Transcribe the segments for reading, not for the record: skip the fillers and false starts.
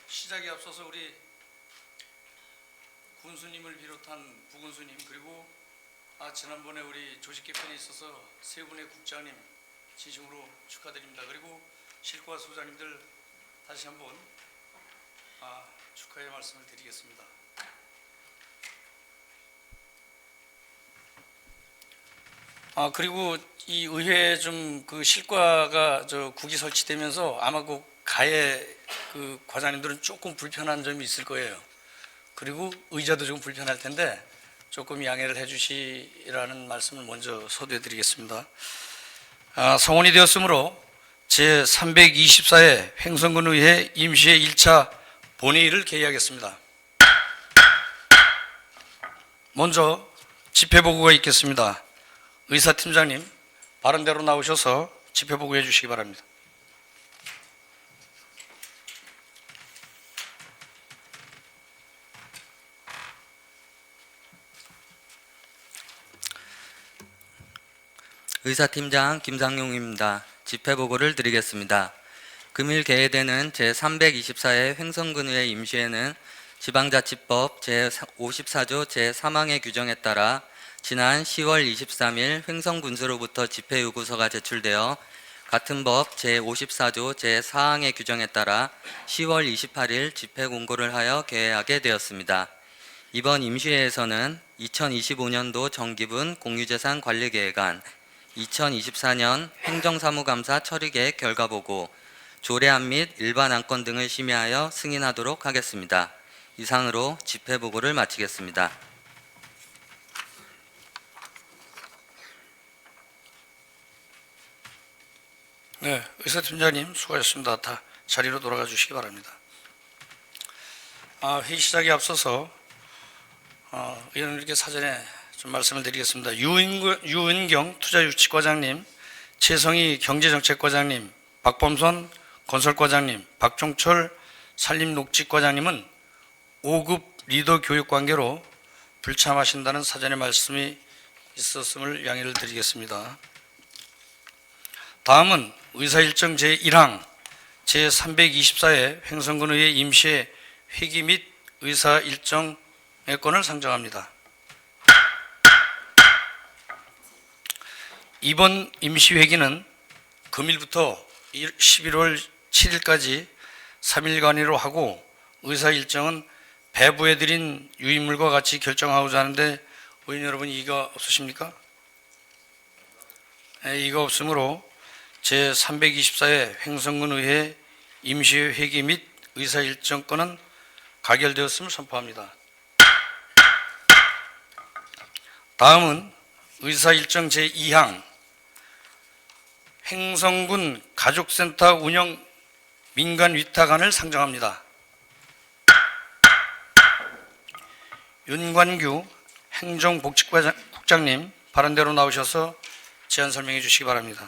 시작에 앞서서 우리 군수님을 비롯한 부군수님 그리고 지난번에 우리 조직 개편에 있어서 세 분의 국장님 진심으로 축하드립니다. 그리고 실과 소장님들 다시 한번 축하의 말씀을 드리겠습니다. 그리고 이 의회에 좀 그 실과가 국이 설치되면서 아마 그 가해 그 과장님들은 조금 불편한 점이 있을 거예요. 그리고 의자도 좀 불편할 텐데 조금 양해를 해주시라는 말씀을 먼저 서두에 드리겠습니다. 성원이 되었으므로 제324회 횡성군의회 임시회 1차 본회의를 개의하겠습니다. 먼저 집회보고가 있겠습니다. 의사팀장님 바른대로 나오셔서 집회보고해 주시기 바랍니다. 의사팀장 김상용입니다. 집회보고를 드리겠습니다. 금일 개회되는 제324회 횡성군의회 임시회는 지방자치법 제54조 제3항의 규정에 따라 지난 10월 23일 횡성군수로부터 집회요구서가 제출되어 같은 법 제54조 제4항의 규정에 따라 10월 28일 집회공고를 하여 개회하게 되었습니다. 이번 임시회에서는 2025년도 정기분 공유재산 관리계획안, 2024년 행정사무감사 처리계획 결과보고, 조례안 및 일반 안건 등을 심의하여 승인하도록 하겠습니다. 이상으로 집회보고를 마치겠습니다. 네, 의사팀장님 수고하셨습니다. 다 자리로 돌아가 주시기 바랍니다. 회의 시작에 앞서서 의원님께 사전에 좀 말씀을 드리겠습니다. 유은경 투자유치과장님, 최성희 경제정책과장님, 박범선 건설과장님, 박종철 산림녹지과장님은 5급 리더 교육관계로 불참하신다는 사전의 말씀이 있었음을 양해를 드리겠습니다. 다음은 의사일정 제1항 제324회 횡성군의회 임시회 회기 및 의사일정의 건을 상정합니다. 이번 임시회기는 금일부터 11월 7일까지 3일간으로 하고 의사일정은 배부해드린 유인물과 같이 결정하고자 하는데 의원 여러분 이의가 없으십니까? 네, 이의가 없으므로 제324회 횡성군의회 임시회 회기 및 의사일정권은 가결되었음을 선포합니다. 다음은 의사일정 제2항 횡성군 가족센터 운영 민간 위탁안을 상정합니다. 윤관규 행정복지국장님 바른대로 나오셔서 제안 설명해 주시기 바랍니다.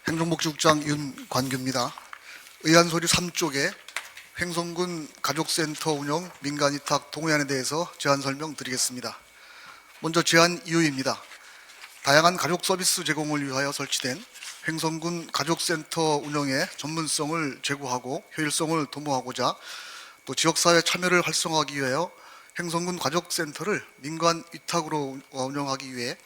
행정복지국장 윤관규입니다. 의안소리 3쪽에 횡성군 가족센터 운영 민간위탁 동의안에 대해서 제안 설명드리겠습니다. 먼저 제안 이유입니다. 다양한 가족 서비스 제공을 위하여 설치된 횡성군 가족센터 운영의 전문성을 제고하고 효율성을 도모하고자 또 지역사회 참여를 활성화하기 위하여 횡성군 가족센터를 민간 위탁으로 운영하기 위해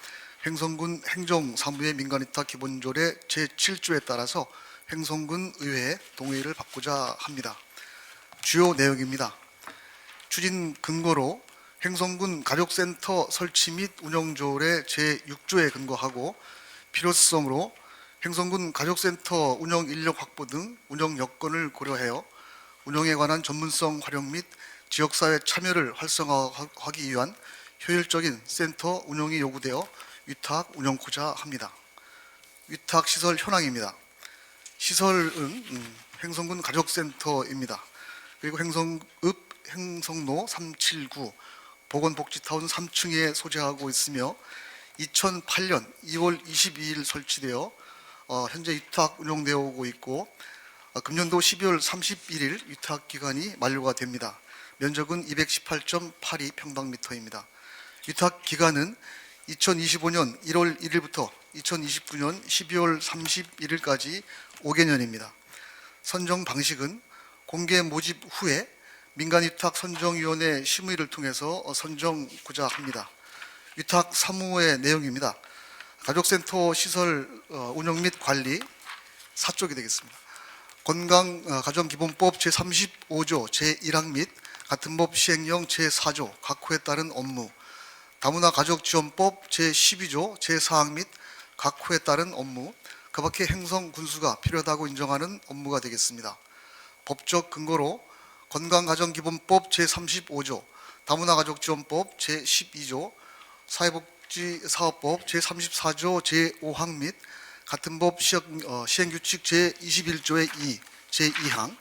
횡성군 행정사무의 민간위탁 기본조례 제7조에 따라서 횡성군 의회의 동의를 받고자 합니다. 주요 내용입니다. 추진 근거로 횡성군 가족센터 설치 및 운영조례 제6조에 근거하고 필요성으로 횡성군 가족센터 운영 인력 확보 등 운영 여건을 고려하여 운영에 관한 전문성 활용 및 지역사회 참여를 활성화하기 위한 효율적인 센터 운영이 요구되어 위탁 운영코자 합니다. 위탁 시설 현황입니다. 시설은 횡성군 가족센터입니다. 그리고 행성로 379 보건복지타운 3층에 소재하고 있으며 2008년 2월 22일 설치되어 현재 위탁 운영되어 오고 있고 금년도 12월 31일 위탁 기간이 만료가 됩니다. 면적은 218.82 평방미터입니다. 위탁 기간은 2025년 1월 1일부터 2029년 12월 31일까지 5개년입니다. 선정 방식은 공개 모집 후에 민간위탁 선정위원회 심의를 통해서 선정고자 합니다. 위탁 사무의 내용입니다. 가족센터 시설 운영 및 관리 4쪽이 되겠습니다. 건강가정기본법 제35조 제1항 및 같은 법 시행령 제4조 각 호에 따른 업무, 다문화 가족지원법 제12조 제4항 및 각 호에 따른 업무, 그 밖에 행성 군수가 필요하다고 인정하는 업무가 되겠습니다. 법적 근거로 건강가정기본법 제35조, 다문화 가족지원법 제12조, 사회복지사업법 제34조 제5항 및 같은 법 시행규칙 제21조의 2, 제2항,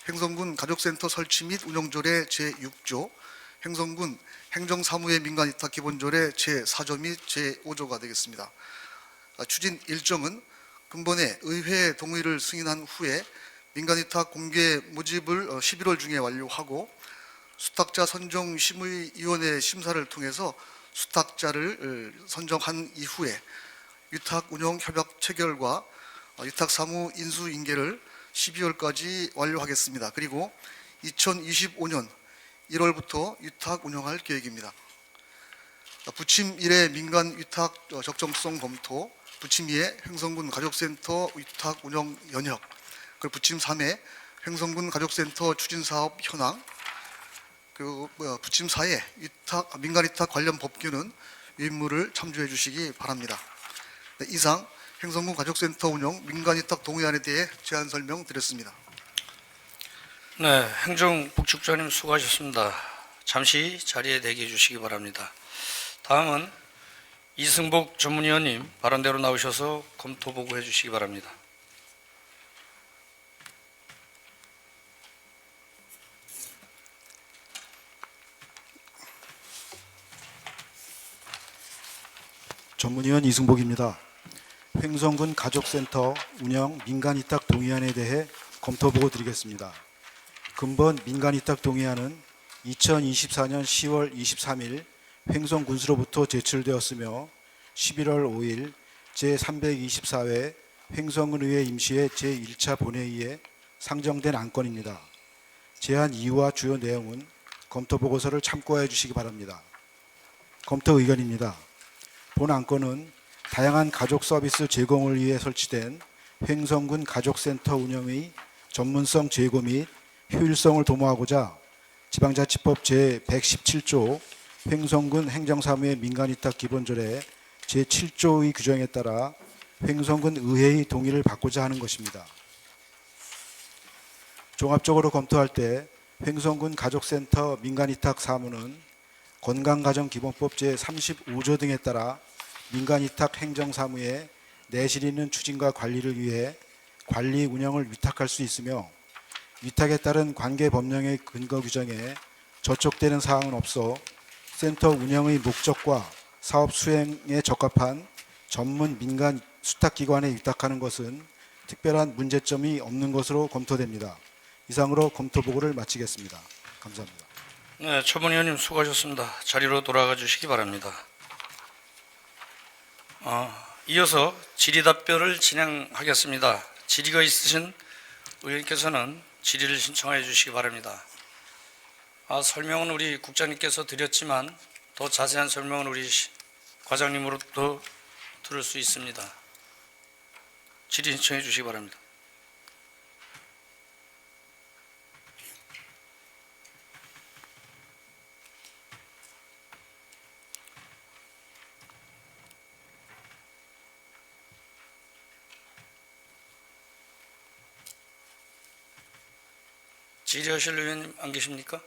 행성군 가족센터 설치 및 운영조례 제6조, 행성군 행정사무의 민간위탁 기본조례 제4조 및 제5조가 되겠습니다. 추진 일정은 근본에 의회 동의를 승인한 후에 민간위탁 공개 모집을 11월 중에 완료하고 수탁자 선정 심의위원회 심사를 통해서 수탁자를 선정한 이후에 위탁 운영 협약 체결과 위탁 사무 인수 인계를 12월까지 완료하겠습니다. 그리고 2025년 1월부터 위탁 운영할 계획입니다. 부침 1의 민간 위탁 적정성 검토, 부침 2의 횡성군 가족센터 위탁 운영 연혁, 그리고 부침 3의 횡성군 가족센터 추진사업 현황, 그리고 부침 4의 민간 위탁 관련 법규는 위임물을 참조해 주시기 바랍니다. 네, 이상 행성군 가족센터 운영 민간위탁 동의안에 대해 제안 설명드렸습니다. 네, 행정복지국장님 수고하셨습니다. 잠시 자리에 대기해 주시기 바랍니다. 다음은 이승복 전문위원님 발언대로 나오셔서 검토 보고해 주시기 바랍니다. 전문위원 이승복입니다. 횡성군 가족센터 운영 민간위탁 동의안에 대해 검토보고 드리겠습니다. 근본 민간위탁 동의안은 2024년 10월 23일 횡성군수로부터 제출되었으며 11월 5일 제324회 횡성군의회 임시회 제1차 본회의에 상정된 안건입니다. 제안 이유와 주요 내용은 검토보고서를 참고해 주시기 바랍니다. 검토 의견입니다. 본 안건은 다양한 가족 서비스 제공을 위해 설치된 횡성군 가족센터 운영의 전문성 제고 및 효율성을 도모하고자 지방자치법 제117조 횡성군 행정사무의 민간위탁 기본조례 제7조의 규정에 따라 횡성군 의회의 동의를 받고자 하는 것입니다. 종합적으로 검토할 때 횡성군 가족센터 민간위탁 사무는 건강가정기본법 제35조 등에 따라 민간위탁 행정사무에 내실 있는 추진과 관리를 위해 관리 운영을 위탁할 수 있으며 위탁에 따른 관계법령의 근거 규정에 저촉되는 사항은 없어 센터 운영의 목적과 사업 수행에 적합한 전문 민간 수탁기관에 위탁하는 것은 특별한 문제점이 없는 것으로 검토됩니다. 이상으로 검토보고를 마치겠습니다. 감사합니다. 네, 초문위원님 수고하셨습니다. 자리로 돌아가 주시기 바랍니다. 이어서 질의답변을 진행하겠습니다. 질의가 있으신 의원께서는 질의를 신청해 주시기 바랍니다. 설명은 우리 국장님께서 드렸지만 더 자세한 설명은 우리 과장님으로부터 들을 수 있습니다. 질의 신청해 주시기 바랍니다. 질의하실 의원님 안 계십니까?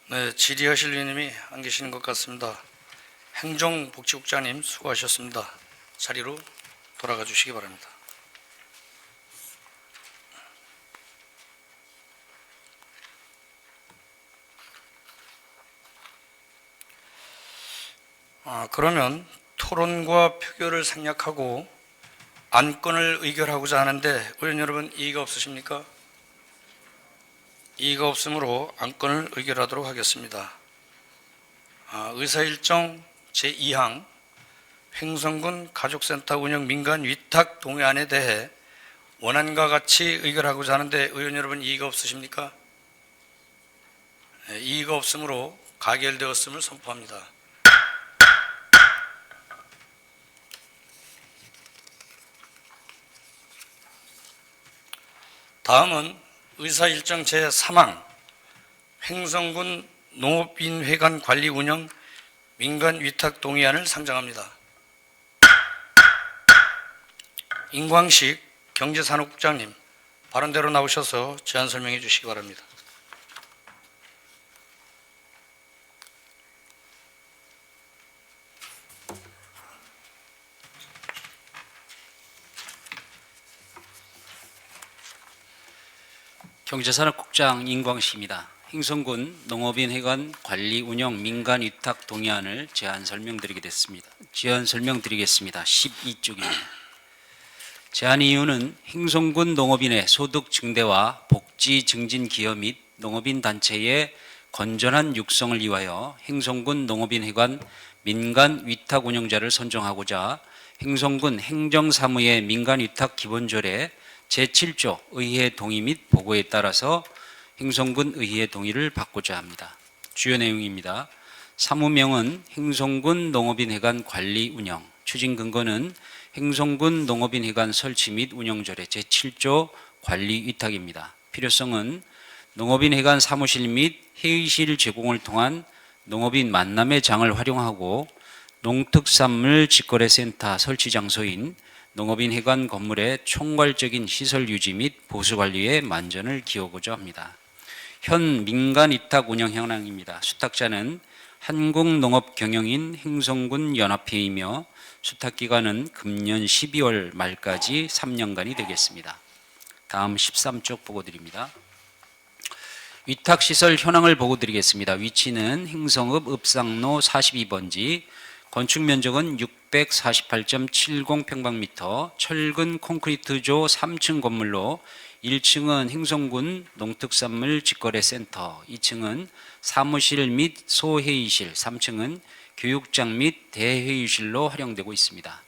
네, 질의하실 의원님이 안 계시는 것 같습니다. 행정복지국장님 수고하셨습니다. 자리로 돌아가 주시기 바랍니다. 그러면 토론과 표결을 생략하고 안건을 의결하고자 하는데 의원 여러분 이의가 없으십니까? 이의가 없으므로 안건을 의결하도록 하겠습니다. 의사일정 제2항 횡성군 가족센터 운영 민간 위탁 동의안에 대해 원안과 같이 의결하고자 하는데 의원 여러분 이의가 없으십니까? 네, 이의가 없으므로 가결되었음을 선포합니다. 다음은 의사일정 제3항 횡성군 농업인회관 관리 운영 민간 위탁 동의안을 상정합니다. 인광식 경제산업국장님, 발언대로 나오셔서 제안 설명해 주시기 바랍니다. 경제산업국장 인광식입니다. 횡성군 농업인회관 관리 운영 민간 위탁 동의안을 제안 설명드리겠습니다. 12쪽입니다. 제안 이유는 횡성군 농업인의 소득 증대와 복지 증진 기여 및 농업인 단체의 건전한 육성을 위하여 횡성군 농업인회관 민간 위탁 운영자를 선정하고자 횡성군 행정사무의 민간 위탁 기본조례 제7조 의회 동의 및 보고에 따라서 횡성군 의회 동의를 받고자 합니다. 주요 내용입니다. 사무명은 횡성군 농업인회관 관리 운영, 추진 근거는 횡성군 농업인회관 설치 및 운영조례 제7조 관리 위탁입니다. 필요성은 농업인회관 사무실 및 회의실 제공을 통한 농업인 만남의 장을 활용하고 농특산물 직거래센터 설치 장소인 농업인회관 건물의 총괄적인 시설 유지 및 보수 관리에 만전을 기하고자 합니다. 현 민간 위탁 운영 현황입니다. 수탁자는 한국농업경영인 횡성군 연합회이며 수탁기간은 금년 12월 말까지 3년간이 되겠습니다. 다음 13쪽 보고 드립니다. 위탁시설 현황을 보고 드리겠습니다. 위치는 행성읍 읍상로 42번지, 건축면적은 648.70평방미터, 철근 콘크리트조 3층 건물로 1층은 횡성군 농특산물 직거래센터, 2층은 사무실 및 소회의실, 3층은 교육장 및 대회의실로 활용되고 있습니다.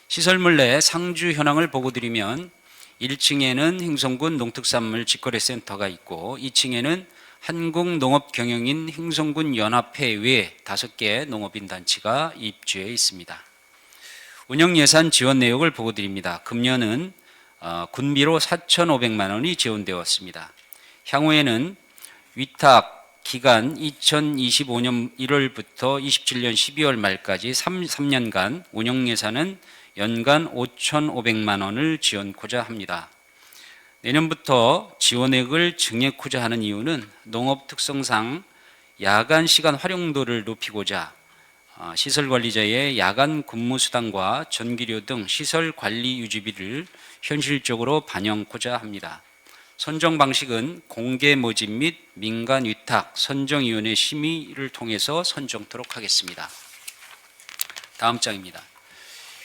시설물 내 상주 현황을 보고 드리면 1층에는 횡성군 농특산물 직거래센터가 있고 2층에는 한국농업경영인 횡성군 연합회 외 5개 농업인 단체가 입주해 있습니다. 운영예산 지원 내역을 보고 드립니다. 금년은 군비로 4,500만 원이 지원되었습니다. 향후에는 위탁 기간 2025년 1월부터 27년 12월 말까지 3년간 운영예산은 연간 5,500만 원을 지원코자 합니다. 내년부터 지원액을 증액하자 하는 이유는 농업 특성상 야간 시간 활용도를 높이고자 시설관리자의 야간 근무 수당과 전기료 등 시설 관리 유지비를 현실적으로 반영하고자 합니다. 선정 방식은 공개 모집 및 민간 위탁 선정위원회 심의를 통해서 선정토록 하겠습니다. 다음 장입니다.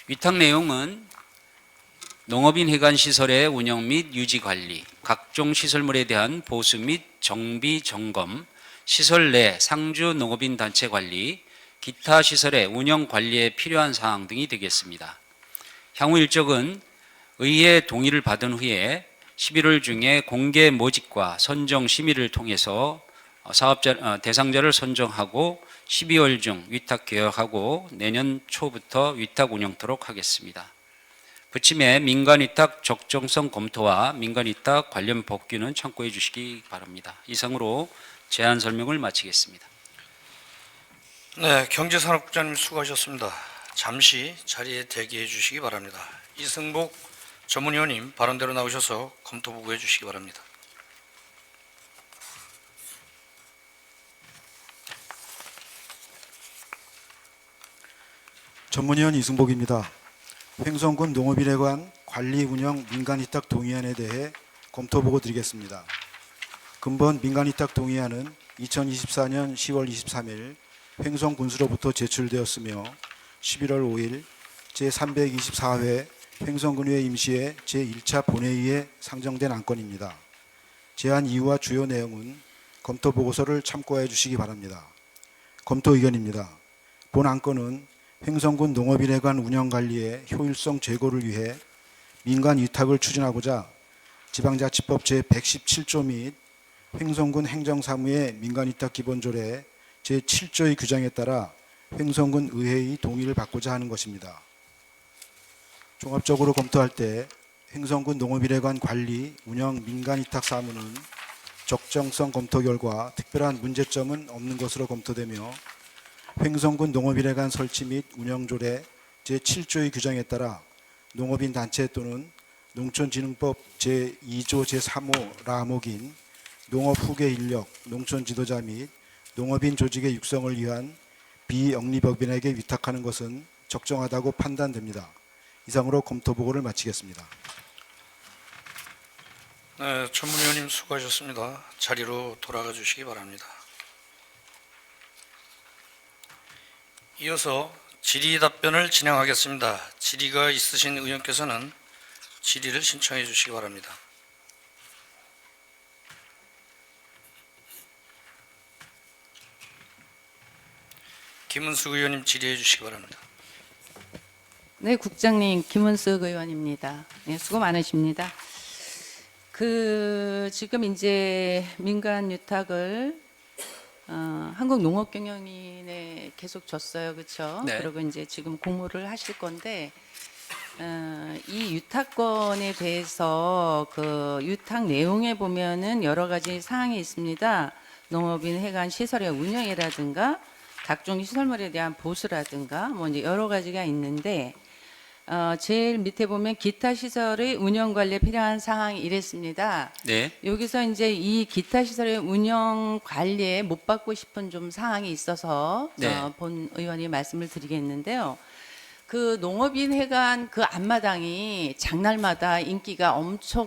위탁 내용은 농업인 회관 시설의 운영 및 유지 관리, 각종 시설물에 대한 보수 및 정비 점검, 시설 내 상주 농업인 단체 관리, 기타 시설의 운영 관리에 필요한 사항 등이 되겠습니다. 향후 일정은 의회 동의를 받은 후에 11월 중에 공개 모집과 선정 심의를 통해서 대상자를 선정하고 12월 중 위탁 개혁하고 내년 초부터 위탁 운영토록 하겠습니다. 부침에 민간위탁 적정성 검토와 민간위탁 관련 법규는 참고해 주시기 바랍니다. 이상으로 제안 설명을 마치겠습니다. 네, 경제산업국장님 수고하셨습니다. 잠시 자리에 대기해 주시기 바랍니다. 이승복 전문위원님 발언대로 나오셔서 검토 보고해 주시기 바랍니다. 전문위원 이승복입니다. 횡성군 농업인회관 관리 운영 민간위탁 동의안에 대해 검토보고 드리겠습니다. 근본 민간위탁 동의안은 2024년 10월 23일 횡성군수로부터 제출되었으며 11월 5일 제324회 횡성군의회 임시회 제1차 본회의에 상정된 안건입니다. 제안 이유와 주요 내용은 검토 보고서를 참고해 주시기 바랍니다. 검토 의견입니다. 본 안건은 횡성군 농업인회관 운영관리의 효율성 제고를 위해 민간 위탁을 추진하고자 지방자치법 제117조 및 횡성군 행정사무의 민간위탁 기본조례 제7조의 규정에 따라 횡성군 의회의 동의를 받고자 하는 것입니다. 종합적으로 검토할 때 횡성군 농업인회관 관리, 운영 민간위탁 사무는 적정성 검토 결과 특별한 문제점은 없는 것으로 검토되며 횡성군 농업인회관 설치 및 운영조례 제7조의 규정에 따라 농업인 단체 또는 농촌진흥법 제2조 제3호 라목인 농업 후계 인력, 농촌 지도자 및 농업인 조직의 육성을 위한 비영리법인에게 위탁하는 것은 적정하다고 판단됩니다. 이상으로 검토 보고를 마치겠습니다. 네, 전문위원님 수고하셨습니다. 자리로 돌아가 주시기 바랍니다. 이어서 질의 답변을 진행하겠습니다. 질의가 있으신 의원께서는 질의를 신청해 주시기 바랍니다. 김은숙 의원님 질의해 주시기 바랍니다. 네, 국장님 김은숙 의원입니다. 네, 수고 많으십니다. 지금 이제 민간 유탁을 한국농업경영인에 계속 줬어요, 그렇죠? 네. 그리고 이제 지금 공모를 하실 건데 이 유탁권에 대해서 그 유탁 내용에 보면은 여러 가지 사항이 있습니다. 농업인 회관 시설의 운영이라든가 각종 시설물에 대한 보수라든가 뭐 이제 여러 가지가 있는데 제일 밑에 보면 기타 시설의 운영 관리에 필요한 사항이 이랬습니다. 네. 여기서 이제 이 기타 시설의 운영 관리에 못 받고 싶은 좀 사항이 있어서 네. 본 의원이 말씀을 드리겠는데요. 그 농업인 회관 그 앞마당이 장날마다 인기가 엄청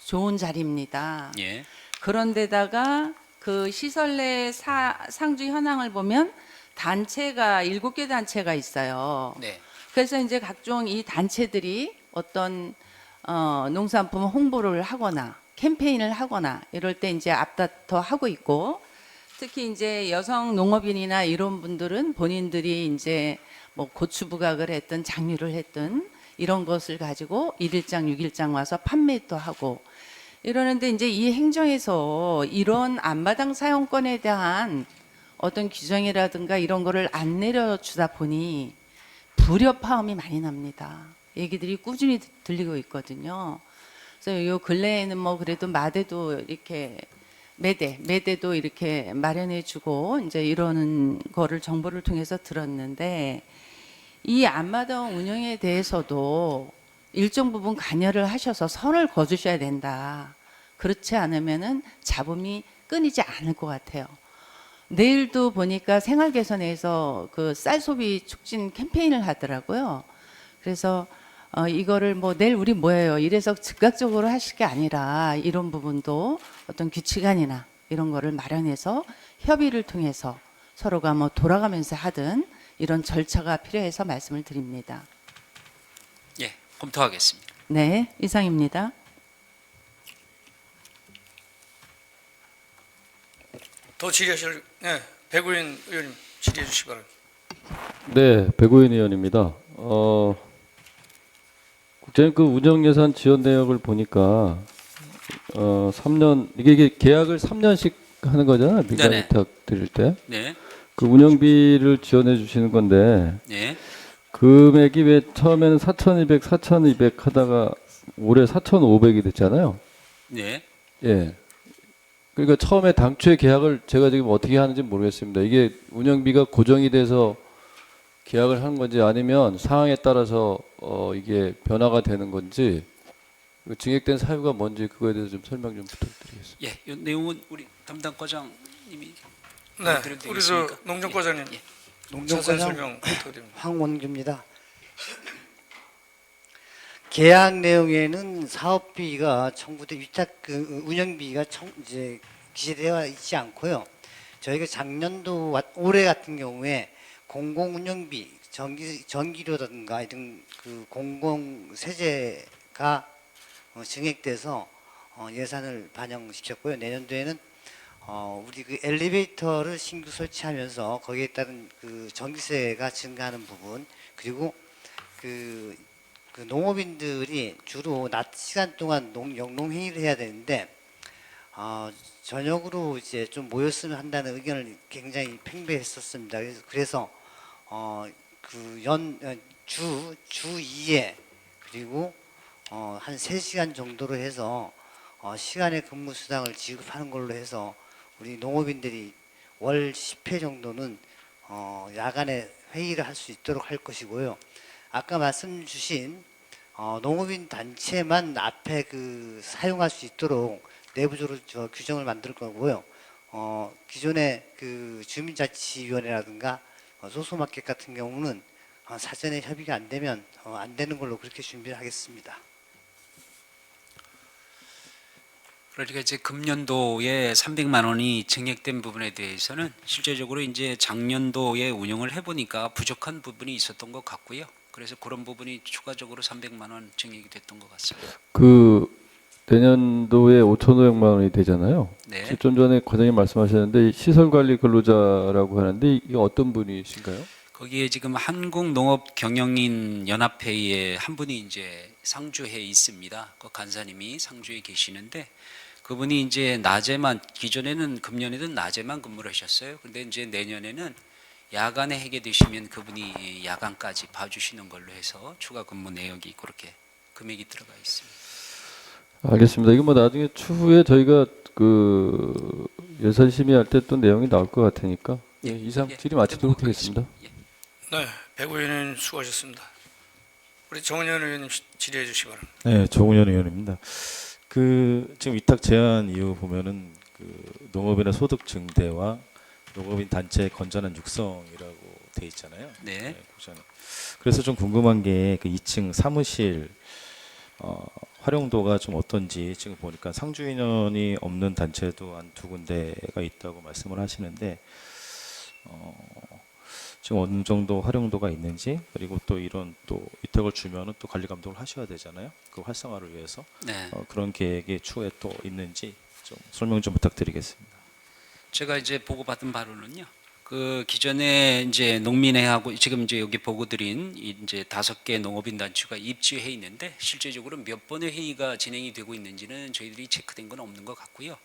좋은 자리입니다. 예. 그런데다가 그 시설 내 상주 현황을 보면 단체가 7개 단체가 있어요. 네. 그래서 이제 각종 이 단체들이 어떤 농산품 홍보를 하거나 캠페인을 하거나 이럴 때 이제 앞다퉈 하고 있고, 특히 이제 여성 농업인이나 이런 분들은 본인들이 이제 뭐 고추 부각을 했든 장류를 했든 이런 것을 가지고 1일장 6일장 와서 판매도 하고 이러는데, 이제 이 행정에서 이런 앞마당 사용권에 대한 어떤 규정이라든가 이런 거를 안 내려주다 보니 불협화음이 많이 납니다. 얘기들이 꾸준히 들리고 있거든요. 그래서 요 근래에는 뭐 그래도 마대도 이렇게 매대도 이렇게 마련해주고 이제 이러는 거를 정보를 통해서 들었는데, 이 앞마당 운영에 대해서도 일정 부분 관여를 하셔서 선을 거두셔야 된다. 그렇지 않으면은 잡음이 끊이지 않을 것 같아요. 내일도 보니까 생활개선에서 그 쌀 소비 촉진 캠페인을 하더라고요. 그래서 이거를 뭐 내일 우리 뭐예요 이래서 즉각적으로 하실 게 아니라 이런 부분도 어떤 규칙안이나 이런 거를 마련해서 협의를 통해서 서로가 뭐 돌아가면서 하든 이런 절차가 필요해서 말씀을 드립니다. 예. 검토하겠습니다. 네, 이상입니다. 더 질의하실 백우인 의원님 질의해 주시기 바랍니다. 네, 백우인 의원입니다. 국장님 그 운영예산 지원 내역을 보니까 3년 이게 계약을 3년씩 하는 거잖아요. 민간 네네. 위탁 드릴 때. 네. 그 운영비를 지원해 주시는 건데 네. 금액이 왜 처음에는 4,200 하다가 올해 4,500이 됐잖아요. 네. 예. 그러니까 처음에 당초에 계약을 제가 지금 어떻게 하는지 모르겠습니다. 이게 운영비가 고정이 돼서 계약을 하는 건지 아니면 상황에 따라서 이게 변화가 되는 건지 증액된 사유가 뭔지 그거에 대해서 좀 설명 좀 부탁드리겠습니다. 예. 이 내용은 우리 담당 과장님이 네, 드려도 우리 저 되겠습니까? 농정과장님 예. 자세한 설명 부탁드립니다. 황원규입니다. 계약 내용에는 사업비가 청구된 위탁 운영비가 이제 기재되어 있지 않고요. 저희가 작년도 올해 같은 경우에 공공운영비 전기료라든가 이런 그 공공 세제가 증액돼서 예산을 반영시켰고요. 내년도에는 우리 그 엘리베이터를 신규 설치하면서 거기에 따른 그 전기세가 증가하는 부분, 그리고 그 농업인들이 주로 낮 시간 동안 영농회의를 해야 되는데 저녁으로 이제 좀 모였으면 한다는 의견을 굉장히 팽배했었습니다. 그래서 주 2회 그리고 한 3시간 정도로 해서 시간의 근무 수당을 지급하는 걸로 해서 우리 농업인들이 월 10회 정도는 야간에 회의를 할 수 있도록 할 것이고요. 아까 말씀 주신 농업인 단체만 앞에 그 사용할 수 있도록 내부적으로 규정을 만들 거고요. 기존의 그 주민자치위원회라든가 소소마켓 같은 경우는 사전에 협의가 안 되면 안 되는 걸로 그렇게 준비를 하겠습니다. 그러니까 이제 금년도에 300만 원이 증액된 부분에 대해서는 실제적으로 이제 작년도에 운영을 해보니까 부족한 부분이 있었던 것 같고요. 그래서 그런 부분이 추가적으로 300만 원 증액이 됐던 것 같습니다. 그 내년도에 5,500만 원이 되잖아요. 네. 좀 전에 과장님 말씀하셨는데 시설관리 근로자라고 하는데 이게 어떤 분이신가요? 거기에 지금 한국농업경영인 연합회에 한 분이 이제 상주해 있습니다. 그 간사님이 상주에 계시는데 그분이 이제 낮에만, 기존에는 금년에는 낮에만 근무를 하셨어요. 근데 이제 내년에는 야간에 하게 되시면 그분이 야간까지 봐주시는 걸로 해서 추가 근무 내역이 그렇게 금액이 들어가 있습니다. 알겠습니다. 이거 뭐 나중에 추후에 저희가 그 예산 심의할 때 또 내용이 나올 것 같으니까 예, 이상 예, 질의 마치도록 보도록 하겠습니다. 예. 네, 백 의원님 수고하셨습니다. 우리 정은현 의원님 질의해 주시기 바랍니다. 네, 조은현 의원입니다. 그 지금 위탁 제한 이후 보면은 그 농업인의 소득 증대와 농업인 단체의 건전한 육성이라고 돼 있잖아요. 네. 국장님. 그래서 좀 궁금한 게 그 2층 사무실 활용도가 좀 어떤지 지금 보니까 상주 인원이 없는 단체도 한 2군데가 있다고 말씀을 하시는데 지금 어느 정도 활용도가 있는지, 그리고 또 이런 또 위탁을 주면은 또 관리 감독을 하셔야 되잖아요. 그 활성화를 위해서 네. 그런 계획이 추후에 또 있는지 좀 설명 좀 부탁드리겠습니다. 제가 이제 보고받은 바로는요. 그 기존에 이제 농민회하고 지금 이제 여기 보고드린 이제 5개 농업인 단체가 입주해 있는데 실제적으로 몇 번의 회의가 진행이 되고 있는지는 저희들이 체크된 건 없는 것 같고요.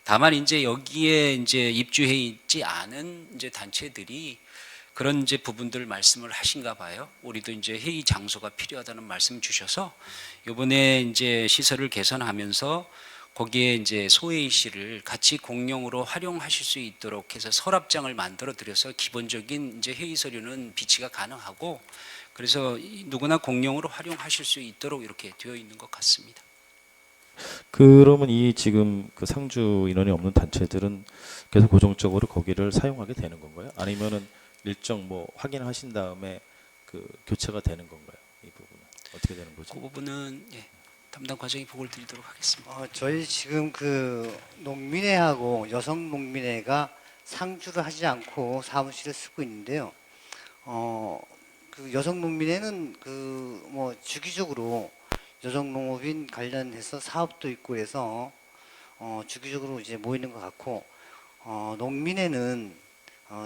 다만 이제 여기에 이제 입주해 있지 않은 이제 단체들이 그런 이제 부분들 말씀을 하신가 봐요. 우리도 이제 회의 장소가 필요하다는 말씀 주셔서 이번에 이제 시설을 개선하면서 거기에 이제 소회의실을 같이 공용으로 활용하실 수 있도록 해서 서랍장을 만들어 드려서 기본적인 이제 회의 서류는 비치가 가능하고 그래서 누구나 공용으로 활용하실 수 있도록 이렇게 되어 있는 것 같습니다. 그러면 이 지금 그 상주 인원이 없는 단체들은 계속 고정적으로 거기를 사용하게 되는 건가요? 아니면은 일정 뭐 확인하신 다음에 그 교체가 되는 건가요? 이 부분은 어떻게 되는 거죠? 그 부분은 예, 담당 과장이 보고를 드리도록 하겠습니다. 저희 지금 그 농민회하고 여성 농민회가 상주를 하지 않고 사무실을 쓰고 있는데요. 그 여성 농민회는 그 뭐 주기적으로 여성 농업인 관련해서 사업도 있고 해서 주기적으로 이제 모이는 것 같고 농민회는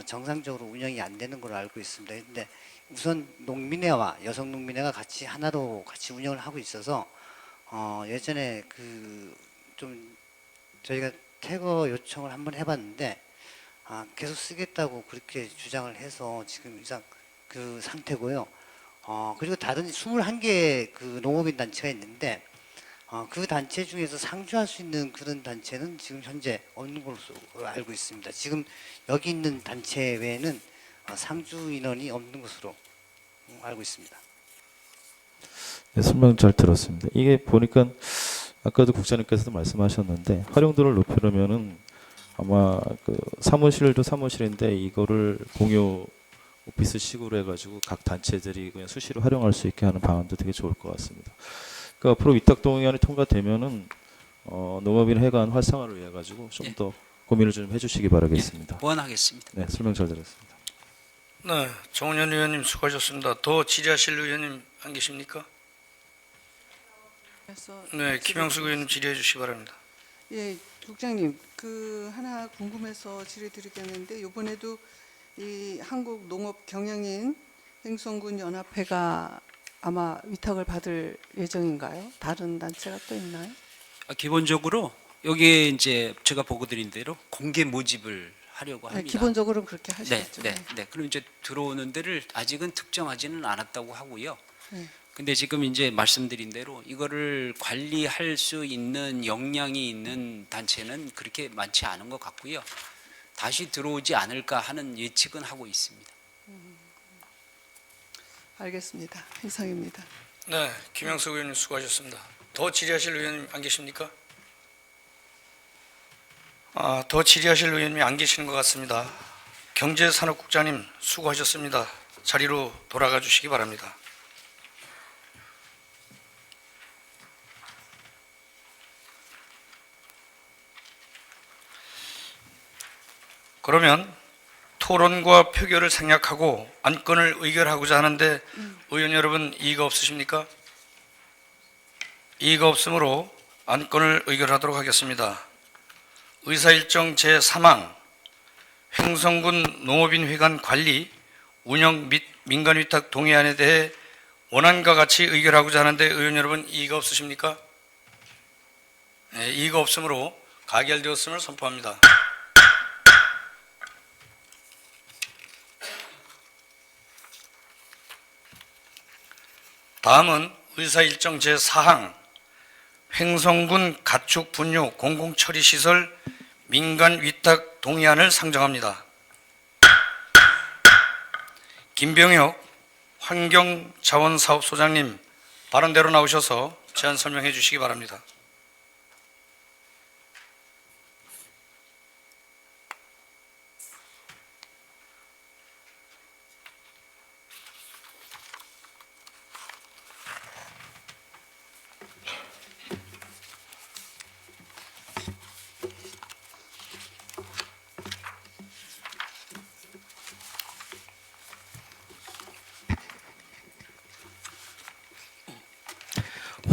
정상적으로 운영이 안 되는 걸로 알고 있습니다. 근데 우선 농민회와 여성 농민회가 같이 하나로 같이 운영을 하고 있어서 예전에 그 좀 저희가 퇴거 요청을 한번 해봤는데 계속 쓰겠다고 그렇게 주장을 해서 지금 이상 그 상태고요. 그리고 다른 21개 그 농업인 단체가 있는데 그 단체 중에서 상주할 수 있는 그런 단체는 지금 현재 없는 걸로 알고 있습니다. 지금 여기 있는 단체 외에는 상주 인원이 없는 것으로 알고 있습니다. 네, 설명 잘 들었습니다. 이게 보니까 아까도 국장님께서도 말씀하셨는데 활용도를 높이려면은 아마 그 사무실도 사무실인데 이거를 공유 오피스식으로 해가지고 각 단체들이 그냥 수시로 활용할 수 있게 하는 방안도 되게 좋을 것 같습니다. 그러니까 앞으로 위탁 동의안이 통과되면은 농업인 회관 활성화를 위해 가지고 좀 더 고민을 좀 해주시기 바라겠습니다. 보완하겠습니다. 네, 설명 잘 들었습니다. 네, 정은현 의원님 수고하셨습니다. 더 질의하실 의원님 안 계십니까? 네, 김영숙 의원님 질의해 주시기 바랍니다. 예, 국장님, 하나 궁금해서 질의드리겠는데 이번에도 이 한국농업경영인 행성군 연합회가 아마 위탁을 받을 예정인가요? 다른 단체가 또 있나요? 기본적으로 여기에 이제 제가 보고 드린 대로 공개 모집을 하려고 네, 합니다. 기본적으로는 그렇게 네, 하시겠죠. 네. 그럼 이제 들어오는 데를 아직은 특정하지는 않았다고 하고요. 네. 근데 지금 이제 말씀드린 대로 이거를 관리할 수 있는 역량이 있는 단체는 그렇게 많지 않은 것 같고요. 다시 들어오지 않을까 하는 예측은 하고 있습니다. 알겠습니다. 이상입니다. 네, 김영숙 의원님 수고하셨습니다. 더 질의하실 의원님 안 계십니까? 더 질의하실 의원님이 안 계시는 것 같습니다. 경제산업국장님 수고하셨습니다. 자리로 돌아가 주시기 바랍니다. 그러면 토론과 표결을 생략하고 안건을 의결하고자 하는데 의원 여러분 이의가 없으십니까? 이의가 없으므로 안건을 의결하도록 하겠습니다. 의사일정 제3항 행성군 농업인 회관 관리, 운영 및 민간위탁 동의안에 대해 원안과 같이 의결하고자 하는데 의원 여러분 이의가 없으십니까? 네, 이의가 없으므로 가결되었음을 선포합니다. 다음은 의사일정 제4항 횡성군 가축 분뇨 공공처리시설 민간위탁 동의안을 상정합니다. 김병혁 환경자원사업소장님 발언대로 나오셔서 제안 설명해 주시기 바랍니다.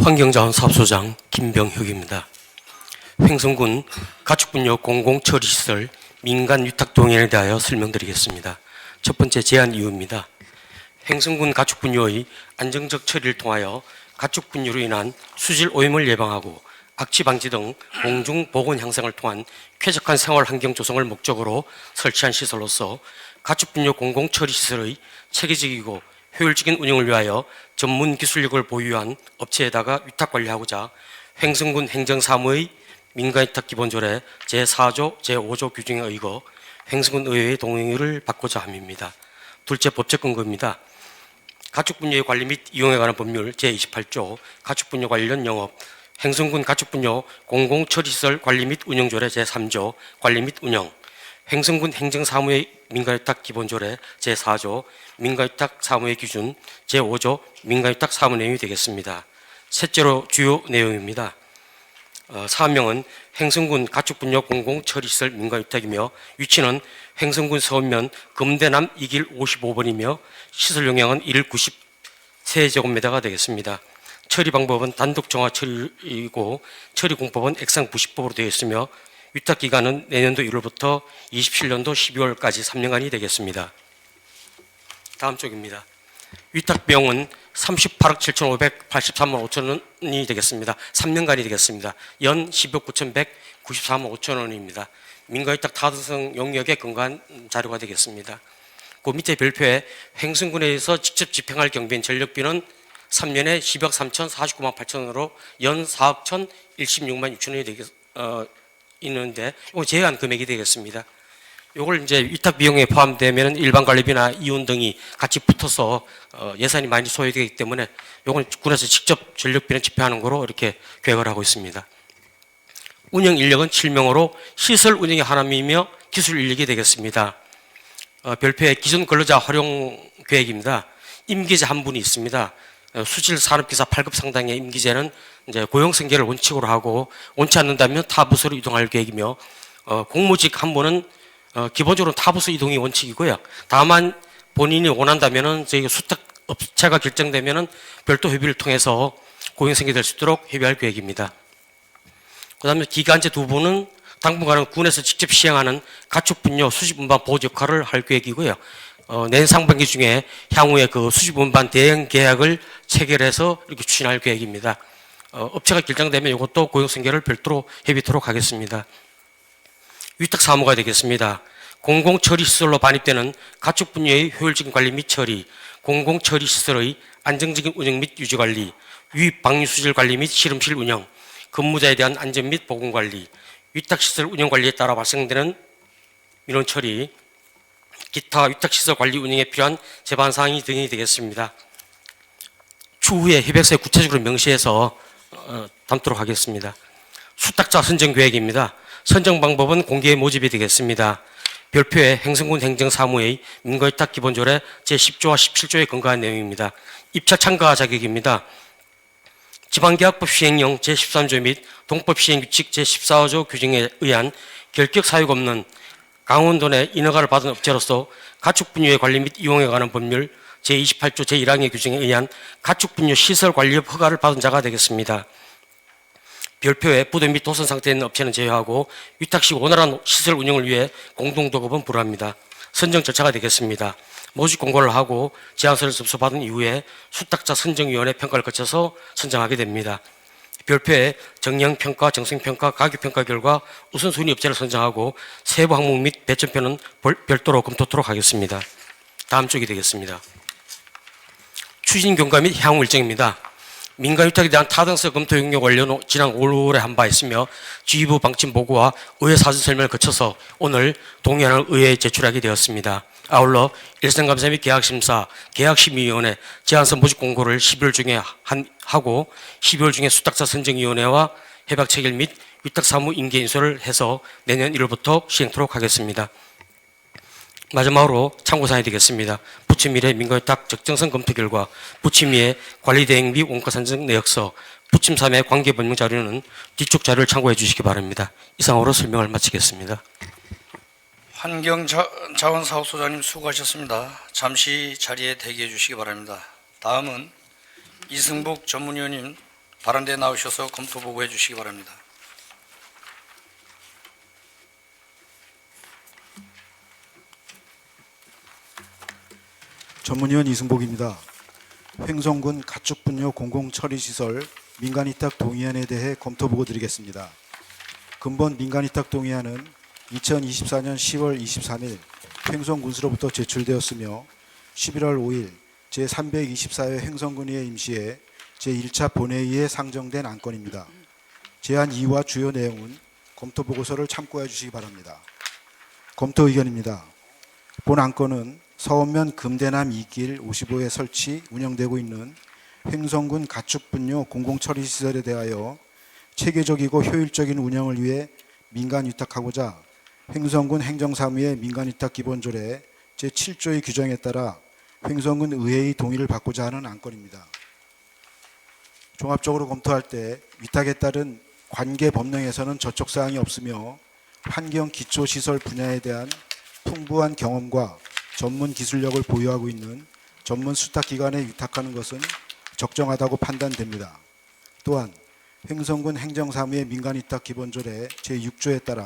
환경자원사업소장 김병혁입니다. 횡성군 가축분뇨 공공처리시설 민간위탁 동의안에 대하여 설명드리겠습니다. 첫 번째 제안 이유입니다. 횡성군 가축분뇨의 안정적 처리를 통하여 가축분뇨로 인한 수질 오염을 예방하고 악취 방지 등 공중 보건 향상을 통한 쾌적한 생활 환경 조성을 목적으로 설치한 시설로서 가축분뇨 공공처리시설의 체계적이고 효율적인 운영을 위하여 전문 기술력을 보유한 업체에다가 위탁 관리하고자 횡성군 행정사무의 민간위탁 기본조례 제4조, 제5조 규정에 의거 횡성군 의회의 동의를 받고자 함입니다. 둘째 법적 근거입니다. 가축분뇨의 관리 및 이용에 관한 법률 제28조 가축분뇨 관련 영업 횡성군 가축분뇨 공공처리시설 관리 및 운영조례 제3조 관리 및 운영 횡성군 행정사무의 민간위탁 기본조례 제4조 민간위탁 사무의 기준 제5조 민간위탁 사무 내용이 되겠습니다. 셋째로 주요 내용입니다. 사업명은 횡성군 가축분뇨 공공처리시설 민간위탁이며 위치는 횡성군 서원면 금대남 2길 55번이며 시설 용량은 1일 93제곱미터가 되겠습니다. 처리 방법은 단독 정화 처리이고 처리 공법은 액상 부식법으로 되어 있으며 위탁 기간은 내년도 1월부터 27년도 12월까지 3년간이 되겠습니다. 다음 쪽입니다. 위탁 비용은 38억 7,583만 5천 원이 되겠습니다. 3년간이 되겠습니다. 연 12억 9,194만 5천 원입니다. 민간위탁 타당성 용역에 근거한 자료가 되겠습니다. 그 밑에 별표에 횡성군에서 직접 집행할 경비인 전력비는 3년에 10억 3,049만 8천 원으로 연 4억 1,016만 6천 원이 있는데 이거 제한 금액이 되겠습니다. 이걸 이제 위탁 비용에 포함되면 일반 관리비나 이윤 등이 같이 붙어서 예산이 많이 소요되기 때문에 이건 군에서 직접 전력비는 집행하는 거로 이렇게 계획을 하고 있습니다. 운영 인력은 7명으로 시설 운영이 하나이며 기술 인력이 되겠습니다. 별표에 기존 근로자 활용 계획입니다. 임기제 한 분이 있습니다. 수질 산업기사 8급 상당의 임기제는 이제 고용 승계를 원칙으로 하고 원치 않는다면 타 부서로 이동할 계획이며 공무직 한 분은 기본적으로 타 부서 이동이 원칙이고요. 다만 본인이 원한다면은 저희 수탁 업체가 결정되면은 별도 협의를 통해서 고용생계 될 수 있도록 협의할 계획입니다. 그다음에 기간제 두 분은 당분간은 군에서 직접 시행하는 가축 분뇨 수집 운반 보조 역할을 할 계획이고요. 내년 상반기 중에 향후에 그 수집 운반 대행 계약을 체결해서 이렇게 추진할 계획입니다. 업체가 결정되면 이것도 고용생계를 별도로 협의토록 하겠습니다. 위탁 사무가 되겠습니다. 공공처리시설로 반입되는 가축 분뇨의 효율적인 관리 및 처리, 공공처리시설의 안정적인 운영 및 유지관리, 유입 방류수질 관리 및 실험실 운영, 근무자에 대한 안전 및 보건관리, 위탁시설 운영관리에 따라 발생되는 민원 처리, 기타 위탁시설 관리 운영에 필요한 제반사항이 등이 되겠습니다. 추후에 협약서에 구체적으로 명시해서 담도록 하겠습니다. 수탁자 선정 계획입니다. 선정 방법은 공개 모집이 되겠습니다. 별표에 행성군 행정사무의 민거위탁 기본조례 제10조와 17조에 근거한 내용입니다. 입찰 참가 자격입니다. 지방계약법 시행령 제13조 및 동법 시행규칙 제14조 규정에 의한 결격 사유가 없는 강원도 내 인허가를 받은 업체로서 가축분뇨의 관리 및 이용에 관한 법률 제28조 제1항의 규정에 의한 가축분뇨 시설 관리업 허가를 받은 자가 되겠습니다. 별표에 부도 및 도선 상태에 있는 업체는 제외하고 위탁 시 원활한 시설 운영을 위해 공동도급은 불허합니다. 선정 절차가 되겠습니다. 모집 공고를 하고 제안서를 접수받은 이후에 수탁자 선정위원회 평가를 거쳐서 선정하게 됩니다. 별표에 정량평가, 정성평가, 가격평가 결과 우선순위 업체를 선정하고 세부 항목 및 배점표는 별도로 검토토록 하겠습니다. 다음 쪽이 되겠습니다. 추진 경과 및 향후 일정입니다. 민간위탁에 대한 타당성 검토 용역 완료 지난 5월에 한 바 있으며 지휘부 방침 보고와 의회 사전 설명을 거쳐서 오늘 동의안을 의회에 제출하게 되었습니다. 아울러 일선감사 및 계약심사, 계약심의위원회 제안서 모집 공고를 12월 중에 하고 12월 중에 수탁자 선정위원회와 협약 체결 및 위탁사무 인계 인수를 해서 내년 1월부터 시행토록 하겠습니다. 마지막으로 참고사항이 되겠습니다. 부침일의 민간위탁 적정성 검토 결과, 부침일의 관리대행 및 원가 산정 내역서, 부침 3의 관계 법령 자료는 뒤쪽 자료를 참고해 주시기 바랍니다. 이상으로 설명을 마치겠습니다. 환경자원사업소장님 수고하셨습니다. 잠시 자리에 대기해 주시기 바랍니다. 다음은 이승복 전문위원님 발언대에 나오셔서 검토 보고해 주시기 바랍니다. 전문위원 이승복입니다. 횡성군 가축분뇨 공공처리시설 민간위탁 동의안에 대해 검토보고 드리겠습니다. 근본 민간위탁 동의안은 2024년 10월 23일 횡성군수로부터 제출되었으며 11월 5일 제324회 횡성군의회 임시회 제1차 본회의에 상정된 안건입니다. 제안 이유와 주요 내용은 검토보고서를 참고해 주시기 바랍니다. 검토 의견입니다. 본 안건은 서원면 금대남 2길 55에 설치 운영되고 있는 횡성군 가축분뇨 공공처리시설에 대하여 체계적이고 효율적인 운영을 위해 민간위탁하고자 횡성군 행정사무의 민간위탁기본조례 제7조의 규정에 따라 횡성군 의회의 동의를 받고자 하는 안건입니다. 종합적으로 검토할 때 위탁에 따른 관계 법령에서는 저촉사항이 없으며 환경 기초시설 분야에 대한 풍부한 경험과 전문 기술력을 보유하고 있는 전문 수탁기관에 위탁하는 것은 적정하다고 판단됩니다. 또한 횡성군 행정사무의 민간위탁 기본조례 제6조에 따라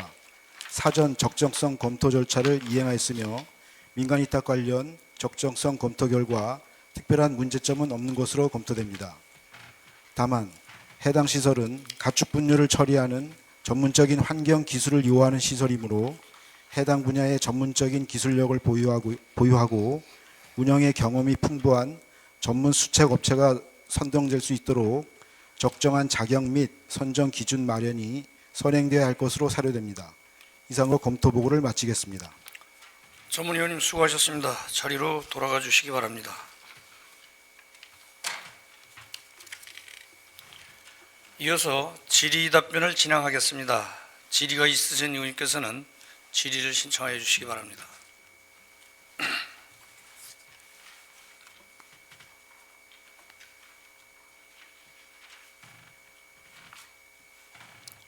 사전 적정성 검토 절차를 이행하였으며 민간위탁 관련 적정성 검토 결과 특별한 문제점은 없는 것으로 검토됩니다. 다만 해당 시설은 가축분뇨를 처리하는 전문적인 환경 기술을 요하는 시설이므로 해당 분야의 전문적인 기술력을 보유하고 운영의 경험이 풍부한 전문 수책 업체가 선정될 수 있도록 적정한 자격 및 선정 기준 마련이 선행되어야 할 것으로 사료됩니다. 이상으로 검토 보고를 마치겠습니다. 전문위원님 수고하셨습니다. 자리로 돌아가 주시기 바랍니다. 이어서 질의 답변을 진행하겠습니다. 질의가 있으신 의원님께서는 질의를 신청하여 주시기 바랍니다.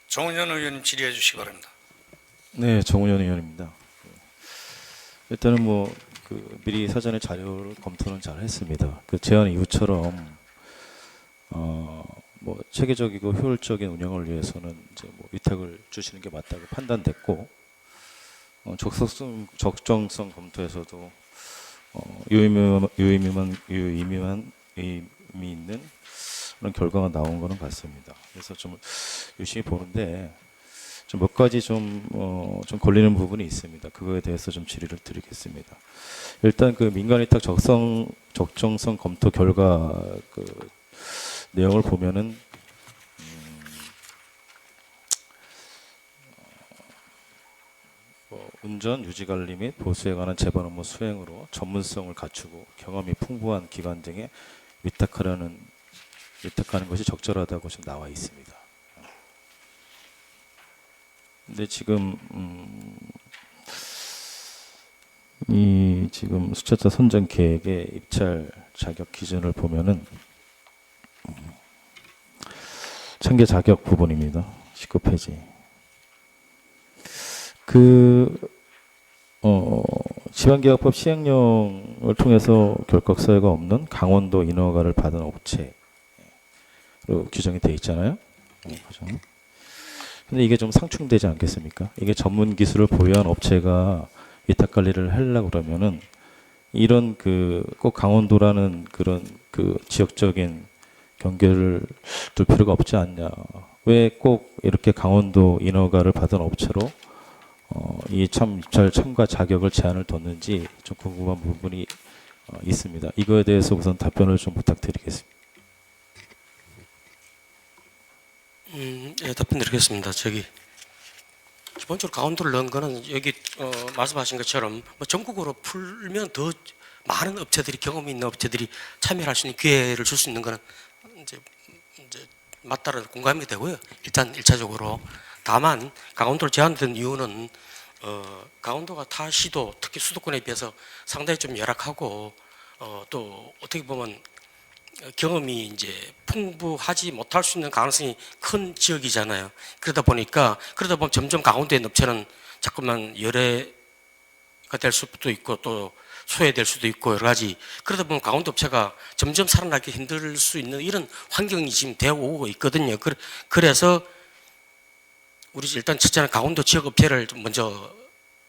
정은현 의원님 질의해 주시기 바랍니다. 네, 정우현 의원입니다. 일단은 그 미리 사전에 자료를 검토는 잘 했습니다. 그 제안 이유처럼 뭐 체계적이고 효율적인 운영을 위해서는 이제 뭐 위탁을 주시는 게 맞다고 판단됐고 적정성 검토에서도 유의미 있는 그런 결과가 나온 거는 같습니다. 그래서 좀 유심히 보는데 좀 몇 가지 좀 걸리는 부분이 있습니다. 그거에 대해서 좀 질의를 드리겠습니다. 일단 그 민간위탁 적정성 검토 결과 그 내용을 보면은 운전, 유지관리 및 보수에 관한 재반 업무 수행으로 전문성을 갖추고 경험이 풍부한 기관 등에 위탁하는 것이 적절하다고 좀 나와 있습니다. 근데 지금 이 지금 수차차 선정 계획의 입찰 자격 기준을 보면은 참개 자격 부분입니다. 19페이지. 지방계약법 시행령을 통해서 결격 사유가 없는 강원도 인허가를 받은 업체로 규정이 되어 있잖아요. 그죠? 근데 이게 좀 상충되지 않겠습니까? 이게 전문 기술을 보유한 업체가 위탁 관리를 하려고 그러면은 이런 꼭 강원도라는 그런 지역적인 경계를 둘 필요가 없지 않냐. 왜 꼭 이렇게 강원도 인허가를 받은 업체로 입찰 참가 자격을 제한을 뒀는지 좀 궁금한 부분이 있습니다. 이거에 대해서 우선 답변을 좀 부탁드리겠습니다. 예, 답변드리겠습니다. 기본적으로 강원도를 넣은 거는 여기 말씀하신 것처럼 뭐 전국으로 풀면 더 많은 업체들이 경험 있는 업체들이 참여할 수 있는 기회를 줄 수 있는 거는 이제 맞다는 공감이 되고요. 일단 1차적으로 다만 강원도를 제한된 이유는 강원도가 타 시도 특히 수도권에 비해서 상당히 좀 열악하고 또 어떻게 보면 경험이 이제 풍부하지 못할 수 있는 가능성이 큰 지역이잖아요. 그러다 보면 점점 강원도의 업체는 자꾸만 열애가 될 수도 있고 또 소외될 수도 있고 여러 가지. 그러다 보면 강원도 업체가 점점 살아나기 힘들 수 있는 이런 환경이 지금 되어 오고 있거든요. 그래서 우리 일단 첫째는 강원도 지역 업체를 좀 먼저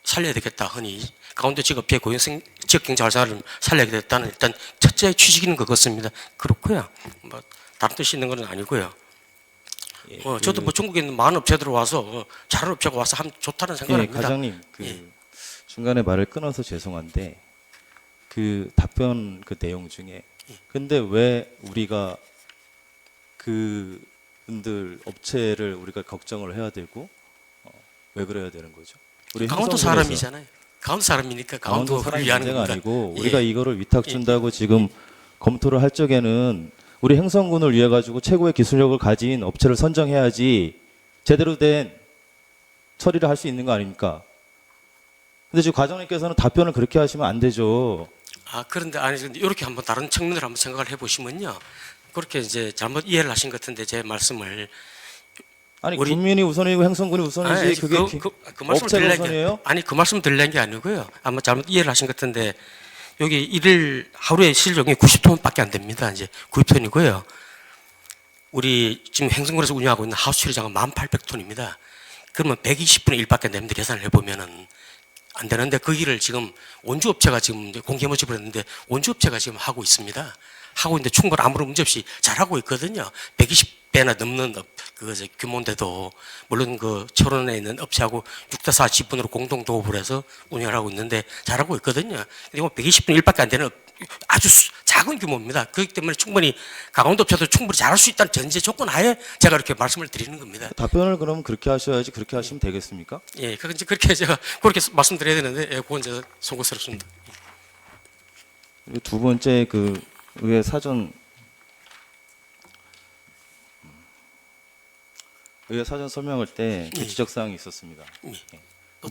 살려야 되겠다. 흔히 강원도 지역 업체 고용성 지역 경제 활성화를 살려야 되겠다는 일단 첫째 취지는 그것입니다. 그렇고요. 뭐 다른 뜻이 있는 건 아니고요. 저도 뭐 중국에 있는 많은 업체들 와서 잘하는 업체가 와서 하면 좋다는 생각을 합니다. 과장님 중간에 말을 끊어서 죄송한데 답변 내용 중에 근데 왜 우리가 분들 업체를 우리가 걱정을 해야 되고 왜 그래야 되는 거죠? 우리 강원도 사람이잖아요. 강원도 사람이니까 강원도 사람이 위하는 문제가 겁니다. 아니고 우리가 이거를 위탁 준다고 지금 검토를 할 적에는 우리 행성군을 위해 가지고 최고의 기술력을 가진 업체를 선정해야지 제대로 된 처리를 할 수 있는 거 아닙니까? 근데 지금 과장님께서는 답변을 그렇게 하시면 안 되죠. 그런데 이렇게 한번 다른 측면을 한번 생각을 해보시면요. 그렇게 이제 잘못 이해를 하신 것 같은데 제 말씀을 국민이 우선이고 행성군이 우선이지 그게 업체가 우선이에요? 그 말씀 드리려는 게 아니고요. 아마 잘못 이해를 하신 것 같은데 여기 일일 하루에 실적이 90톤밖에 안 됩니다. 이제 90톤이고요. 우리 지금 행성군에서 운영하고 있는 하우스 처리장은 1,800톤입니다. 그러면 120분의 1밖에 안 됩니다. 계산을 해보면은 안 되는데 거기를 지금 원주업체가 지금 공개 모집을 했는데 원주업체가 지금 하고 있습니다. 하고 있는데 충분히 아무런 문제 없이 잘하고 있거든요. 120배나 넘는 규모인데도 물론 철원에 있는 업체하고 6대4 지분으로 공동 도읍을 해서 운영을 하고 있는데 잘하고 있거든요. 근데 120분의 1밖에 안 되는 아주 작은 규모입니다. 그렇기 때문에 충분히 강원도 업체도 충분히 잘할 수 있다는 전제 조건 하에 제가 이렇게 말씀을 드리는 겁니다. 답변을 그럼 그렇게 하셔야지 그렇게 하시면 되겠습니까? 예, 그렇게 제가 그렇게 말씀드려야 되는데 그건 제가 송구스럽습니다. 두 번째 의회 사전 설명할 때 지적 사항이 있었습니다.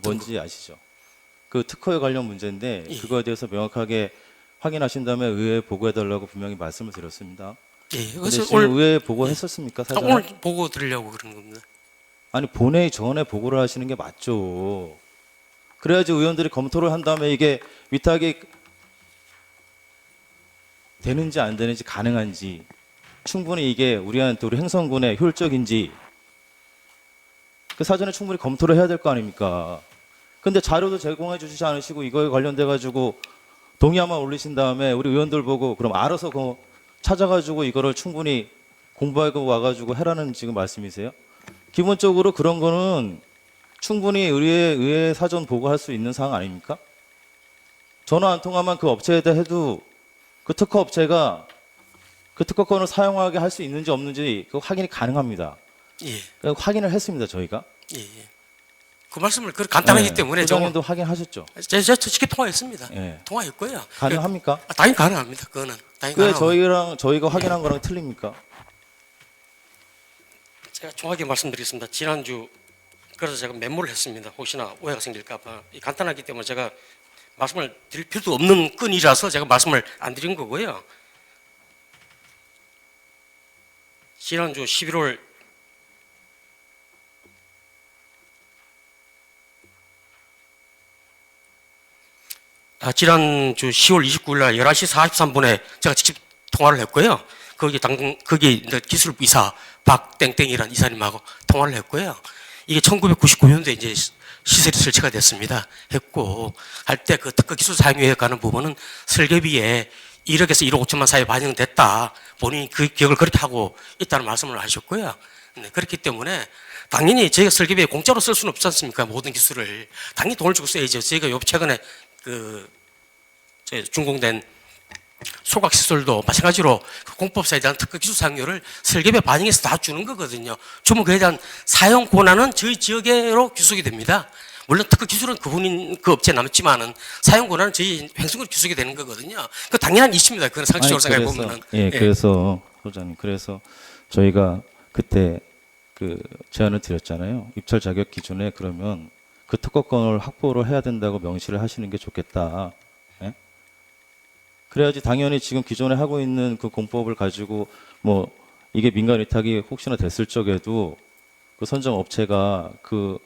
뭔지 아시죠? 특허에 관련 문제인데 그거에 대해서 명확하게 확인하신 다음에 의회에 보고해달라고 분명히 말씀을 드렸습니다. 그래서 오늘 의회에 보고했었습니까? 사전에? 오늘 보고 드리려고 그러는 겁니다. 본회의 전에 보고를 하시는 게 맞죠. 그래야지 의원들이 검토를 한 다음에 이게 위탁이 되는지 안 되는지 가능한지 충분히 이게 우리한테 우리 행성군의 효율적인지 그 사전에 충분히 검토를 해야 될 거 아닙니까? 근데 자료도 제공해 주시지 않으시고 이거에 관련돼 가지고 동의안만 올리신 다음에 우리 의원들 보고 그럼 알아서 찾아가지고 이거를 충분히 공부하고 와가지고 해라는 지금 말씀이세요? 기본적으로 그런 거는 충분히 의회 사전 보고할 수 있는 사항 아닙니까? 전화 한 통화만 그 업체에 다 해도 그 특허 업체가 그 특허권을 사용하게 할 수 있는지 없는지 그 확인이 가능합니다. 예, 확인을 했습니다, 저희가. 예, 예. 그 말씀을 그 간단하기 때문에 소장님도 확인하셨죠? 제가 직접 통화했습니다. 예. 통화했고요. 가능합니까? 당연히 가능합니다. 그거는 당연히 왜 가능합니다. 저희가 확인한 거랑 틀립니까? 제가 정확히 말씀드리겠습니다. 지난주 그래서 제가 메모를 했습니다. 혹시나 오해가 생길까 봐. 간단하기 때문에 제가 말씀을 드릴 필요도 없는 건이라서 제가 말씀을 안 드린 거고요. 지난주 11월 지난주 10월 29일 날 11시 43분에 제가 직접 통화를 했고요. 거기 이제 기술이사 박땡땡이라는 이사님하고 통화를 했고요. 이게 1999년도에 이제 시설이 설치가 됐습니다. 했고 할 때 그 특허 기술 사용에 관한 부분은 설계비에 1억에서 1억 5천만 사이에 반영됐다. 본인이 그 기억을 그렇게 하고 있다는 말씀을 하셨고요. 네, 그렇기 때문에 당연히 저희가 설계비에 공짜로 쓸 수는 없지 않습니까? 모든 기술을 당연히 돈을 주고 써야죠. 저희가 요 최근에 준공된 소각 시설도 마찬가지로 공법사에 대한 특허 기술 사용료를 설계비에 반영해서 다 주는 거거든요. 주면 그에 대한 사용 권한은 저희 지역으로 귀속이 됩니다. 물론 특허 기술은 그 업체에 남지만은 사용 권한은 저희 행성으로 귀속이 되는 거거든요. 그 당연한 이슈입니다. 그건 상식적으로 생각해 보면은. 그래서 소장님, 그래서 저희가 그때 그 제안을 드렸잖아요. 입찰 자격 기준에 그러면 그 특허권을 확보를 해야 된다고 명시를 하시는 게 좋겠다. 예? 그래야지 당연히 지금 기존에 하고 있는 그 공법을 가지고 뭐 이게 민간 위탁이 혹시나 됐을 적에도 그 선정 업체가 그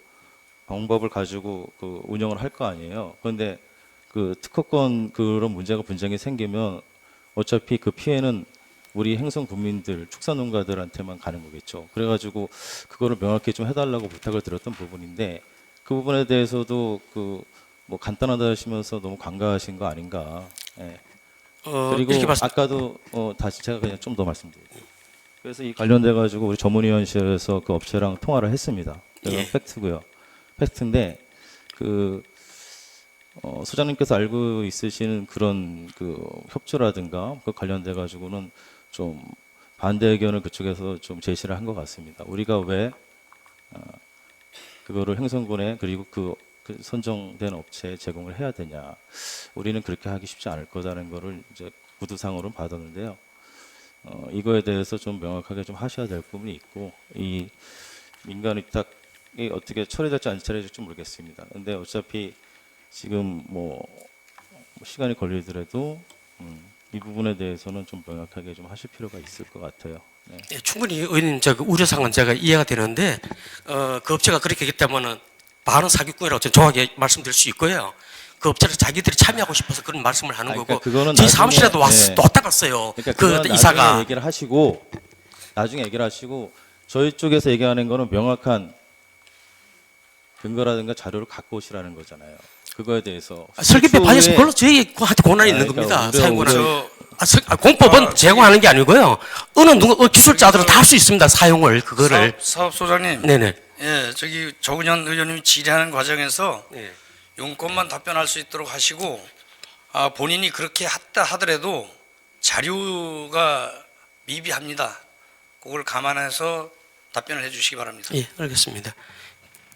방법을 가지고 그 운영을 할 거 아니에요. 그런데 그 특허권 그런 문제가 분쟁이 생기면 어차피 그 피해는 우리 행성 국민들, 축산농가들한테만 가는 거겠죠. 그래가지고 그거를 명확히 좀 해달라고 부탁을 드렸던 부분인데 그 부분에 대해서도 그 뭐 간단하다 하시면서 너무 관가하신 거 아닌가. 예. 그리고 아까도 다시 제가 그냥 좀 더 말씀드릴게요. 그래서 이 관련돼 가지고 우리 전문위원실에서 그 업체랑 통화를 했습니다. 예. 팩트고요. 팩트인데 그 소장님께서 알고 있으시는 그런 그 협조라든가 그 관련돼 가지고는 좀 반대 의견을 그쪽에서 좀 제시를 한 것 같습니다. 우리가 왜 그거를 행성군에 그리고 그 선정된 업체에 제공을 해야 되냐? 우리는 그렇게 하기 쉽지 않을 거다는 거를 이제 구두상으로 받았는데요. 이거에 대해서 좀 명확하게 좀 하셔야 될 부분이 있고 이 민간 위탁이 어떻게 처리될지 안 처리될지 모르겠습니다. 근데 어차피 지금 뭐 시간이 걸리더라도 이 부분에 대해서는 좀 명확하게 좀 하실 필요가 있을 것 같아요. 네. 예, 충분히 의원님 저 우려사항은 제가 이해가 되는데 그 업체가 그렇게 했기 때문에 반은 사기꾼이라고 저는 정확하게 말씀드릴 수 있고요. 그 업체를 자기들이 참여하고 싶어서 그런 말씀을 하는 그러니까 거고 그거는 저희 나중에, 사무실에도 네. 또 왔다 갔어요. 그러니까 그 그건 이사가 나중에 얘기를 하시고 저희 쪽에서 얘기하는 거는 명확한 근거라든가 자료를 갖고 오시라는 거잖아요. 그거에 대해서 설계비 반영해서 그걸로 저희한테 권한이 있는 그러니까 겁니다. 사용 권한. 공법은 제공하는 게 아니고요. 어느 기술자들은 다 할 수 있습니다. 사용을 그거를. 사업소장님. 네네. 예, 저기 조근현 의원님이 질의하는 과정에서 네. 용건만 답변할 수 있도록 하시고 본인이 그렇게 했다 하더라도 자료가 미비합니다. 그걸 감안해서 답변을 해주시기 바랍니다. 예, 알겠습니다.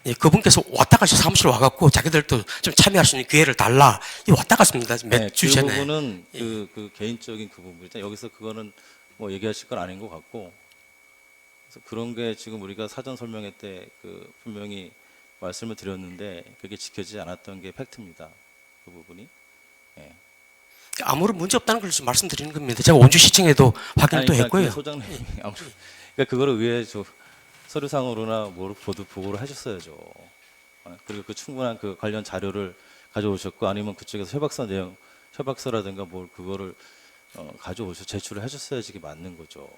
예, 그분께서 왔다 가셔 사무실 와갖고 자기들도 좀 참여할 수 있는 기회를 달라. 이 왔다 갔습니다. 몇 주 그 전에. 부분은 그 개인적인 그 부분 일단 여기서 그거는 뭐 얘기하실 건 아닌 것 같고 그래서 그런 게 지금 우리가 사전 설명회 때 그 분명히 말씀을 드렸는데 그게 지켜지지 않았던 게 팩트입니다. 그 부분이. 예. 아무런 문제 없다는 걸 좀 말씀드리는 겁니다. 제가 원주시청에도 확인을 또 했고요. 소장님이 그러니까 그거를 의회 서류상으로나 보고를 하셨어야죠. 그리고 그 충분한 그 관련 자료를 가져오셨고 아니면 그쪽에서 협약서 내용, 협약서라든가 뭘 그거를 가져오셔 제출을 하셨어야지 이게 맞는 거죠.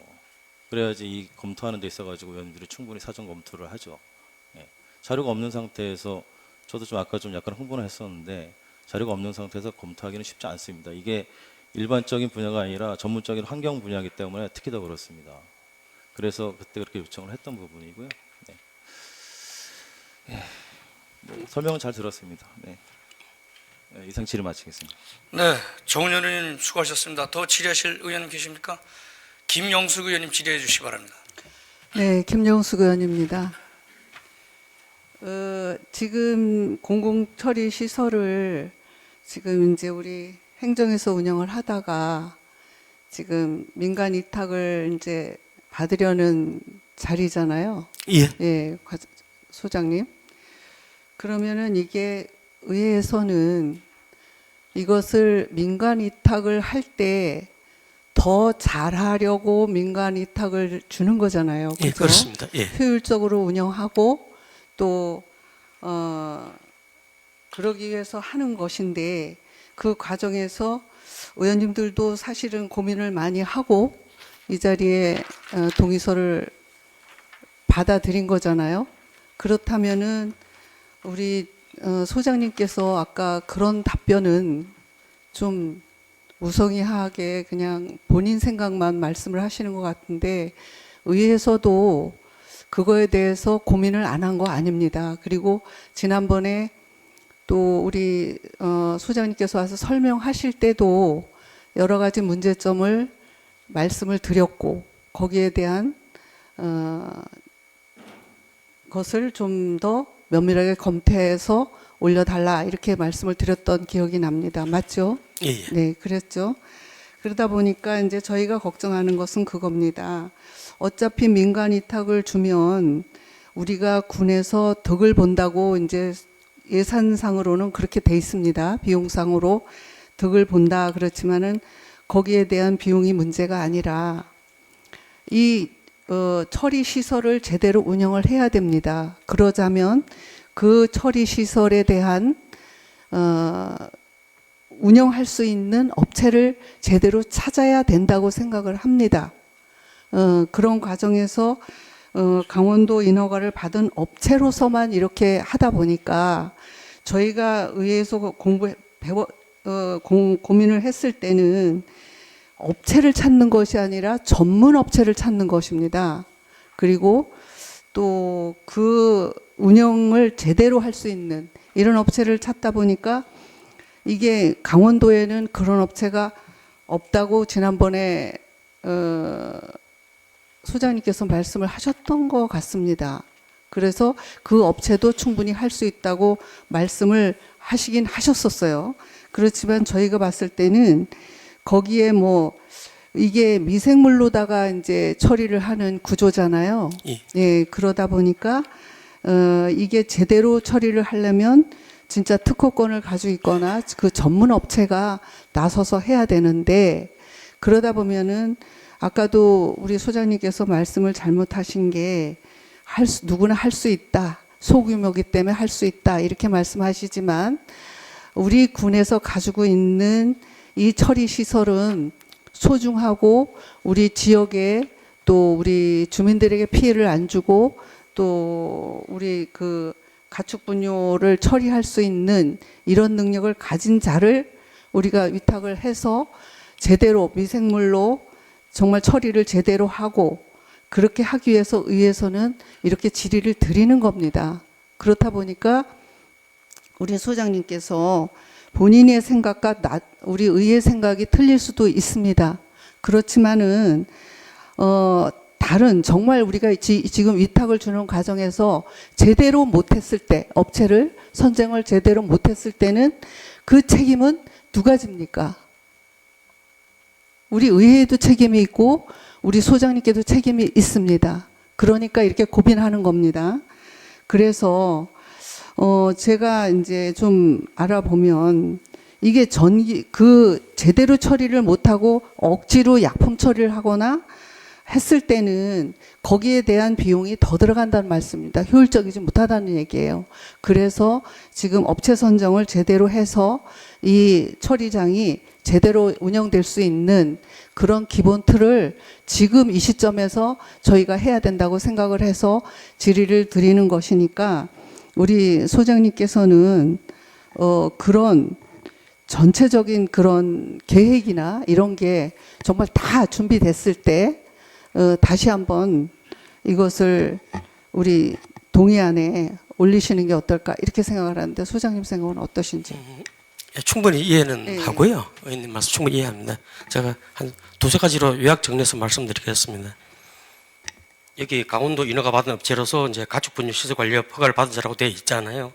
그래야지 이 검토하는 데 있어가지고 의원님들이 충분히 사전 검토를 하죠. 예. 자료가 없는 상태에서 저도 좀 아까 좀 약간 흥분을 했었는데 자료가 없는 상태에서 검토하기는 쉽지 않습니다. 이게 일반적인 분야가 아니라 전문적인 환경 분야이기 때문에 특히 더 그렇습니다. 그래서 그때 그렇게 요청을 했던 부분이고요. 네. 예. 뭐 설명은 잘 들었습니다. 네. 네, 이상 질의 마치겠습니다. 네, 정은현 의원님 수고하셨습니다. 더 질의하실 의원님 계십니까? 김영숙 의원님 질의해 주시기 바랍니다. 네, 김영숙 의원입니다. 지금 공공처리 시설을 지금 이제 우리 행정에서 운영을 하다가 지금 민간 위탁을 이제 받으려는 자리잖아요. 예. 예, 소장님. 그러면은 이게 의회에서는 이것을 민간 위탁을 할 때 더 잘하려고 민간 위탁을 주는 거잖아요. 예, 그죠? 그렇습니다. 예. 효율적으로 운영하고 또 그러기 위해서 하는 것인데 그 과정에서 의원님들도 사실은 고민을 많이 하고 이 자리에 동의서를 받아들인 거잖아요. 그렇다면은 우리 소장님께서 아까 그런 답변은 좀 무성의하게 그냥 본인 생각만 말씀을 하시는 것 같은데 의회에서도 그거에 대해서 고민을 안 한 거 아닙니다. 그리고 지난번에 또 우리 소장님께서 와서 설명하실 때도 여러 가지 문제점을 말씀을 드렸고 거기에 대한 것을 좀 더 면밀하게 검토해서 올려달라 이렇게 말씀을 드렸던 기억이 납니다. 맞죠? 예, 예. 네, 그랬죠. 그러다 보니까 이제 저희가 걱정하는 것은 그겁니다. 어차피 민간 위탁을 주면 우리가 군에서 덕을 본다고 이제 예산상으로는 그렇게 돼 있습니다. 비용상으로 덕을 본다 그렇지만은 거기에 대한 비용이 문제가 아니라 이 처리 시설을 제대로 운영을 해야 됩니다. 그러자면 그 처리 시설에 대한 운영할 수 있는 업체를 제대로 찾아야 된다고 생각을 합니다. 그런 과정에서 강원도 인허가를 받은 업체로서만 이렇게 하다 보니까 저희가 의회에서 고민을 했을 때는 업체를 찾는 것이 아니라 전문 업체를 찾는 것입니다. 그리고 또 그 운영을 제대로 할 수 있는 이런 업체를 찾다 보니까 이게 강원도에는 그런 업체가 없다고 지난번에 소장님께서 말씀을 하셨던 것 같습니다. 그래서 그 업체도 충분히 할 수 있다고 말씀을 하시긴 하셨었어요. 그렇지만 저희가 봤을 때는 거기에 뭐 이게 미생물로다가 이제 처리를 하는 구조잖아요. 예. 예, 그러다 보니까 이게 제대로 처리를 하려면 진짜 특허권을 가지고 있거나 그 전문 업체가 나서서 해야 되는데 그러다 보면은 아까도 우리 소장님께서 말씀을 잘못하신 게 누구나 할 수 있다. 소규모이기 때문에 할 수 있다. 이렇게 말씀하시지만 우리 군에서 가지고 있는 이 처리 시설은 소중하고 우리 지역에 또 우리 주민들에게 피해를 안 주고 또 우리 그 가축 분뇨를 처리할 수 있는 이런 능력을 가진 자를 우리가 위탁을 해서 제대로 미생물로 정말 처리를 제대로 하고 그렇게 하기 위해서 의회에서는 이렇게 질의를 드리는 겁니다. 그렇다 보니까 우리 소장님께서 본인의 생각과 우리 의회 생각이 틀릴 수도 있습니다. 그렇지만은 다른 정말 우리가 지금 위탁을 주는 과정에서 제대로 못했을 때 업체를 선정을 제대로 못했을 때는 그 책임은 누가 집니까? 우리 의회에도 책임이 있고 우리 소장님께도 책임이 있습니다. 그러니까 이렇게 고민하는 겁니다. 그래서 제가 이제 좀 알아보면 이게 제대로 처리를 못하고 억지로 약품 처리를 하거나 했을 때는 거기에 대한 비용이 더 들어간다는 말씀입니다. 효율적이지 못하다는 얘기예요. 그래서 지금 업체 선정을 제대로 해서 이 처리장이 제대로 운영될 수 있는 그런 기본 틀을 지금 이 시점에서 저희가 해야 된다고 생각을 해서 질의를 드리는 것이니까 우리 소장님께서는 그런 전체적인 그런 계획이나 이런 게 정말 다 준비됐을 때 다시 한번 이것을 우리 동의안에 올리시는 게 어떨까 이렇게 생각을 하는데 소장님 생각은 어떠신지? 예, 충분히 이해는 네. 하고요. 의원님 말씀 충분히 이해합니다. 제가 한 두세 가지로 요약 정리해서 말씀드리겠습니다. 여기 강원도 인허가 받은 업체로서 이제 가축분유 시설 관리 허가를 받은 자라고 되어 있잖아요.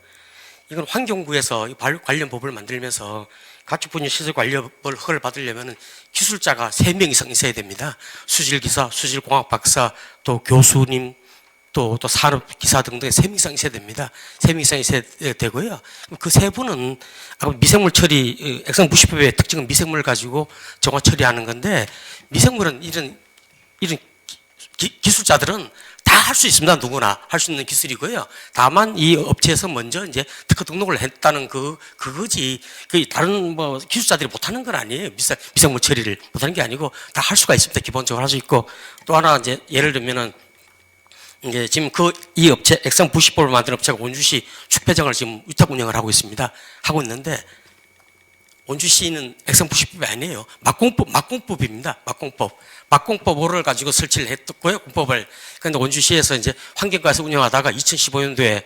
이건 환경부에서 이 관련 법을 만들면서 가축분유 시설 관리업을 허가를 받으려면 기술자가 3명 이상 있어야 됩니다. 수질기사, 수질공학 박사, 또 교수님, 또 산업기사 등등 3명 이상 있어야 됩니다. 3명 이상 있어야 되고요. 그 세 분은 미생물 처리, 액상부식법의 특징은 미생물을 가지고 정화 처리하는 건데, 미생물은 이런 기술자들은 다 할 수 있습니다. 누구나 할 수 있는 기술이고요. 다만 이 업체에서 먼저 이제 특허 등록을 했다는 그거지. 그 다른 뭐 기술자들이 못하는 건 아니에요. 미생물 처리를 못하는 게 아니고 다 할 수가 있습니다. 기본적으로 할 수 있고, 또 하나 이제 예를 들면은 이제 지금 이 업체 액상 부식법을 만든 업체가 원주시 축배장을 지금 위탁 운영을 하고 있습니다. 하고 있는데 원주시는 액상 부식법이 아니에요. 막공법입니다. 막공법을 가지고 설치를 했고요. 공법을. 그런데 원주시에서 이제 환경과에서 운영하다가 2015년도에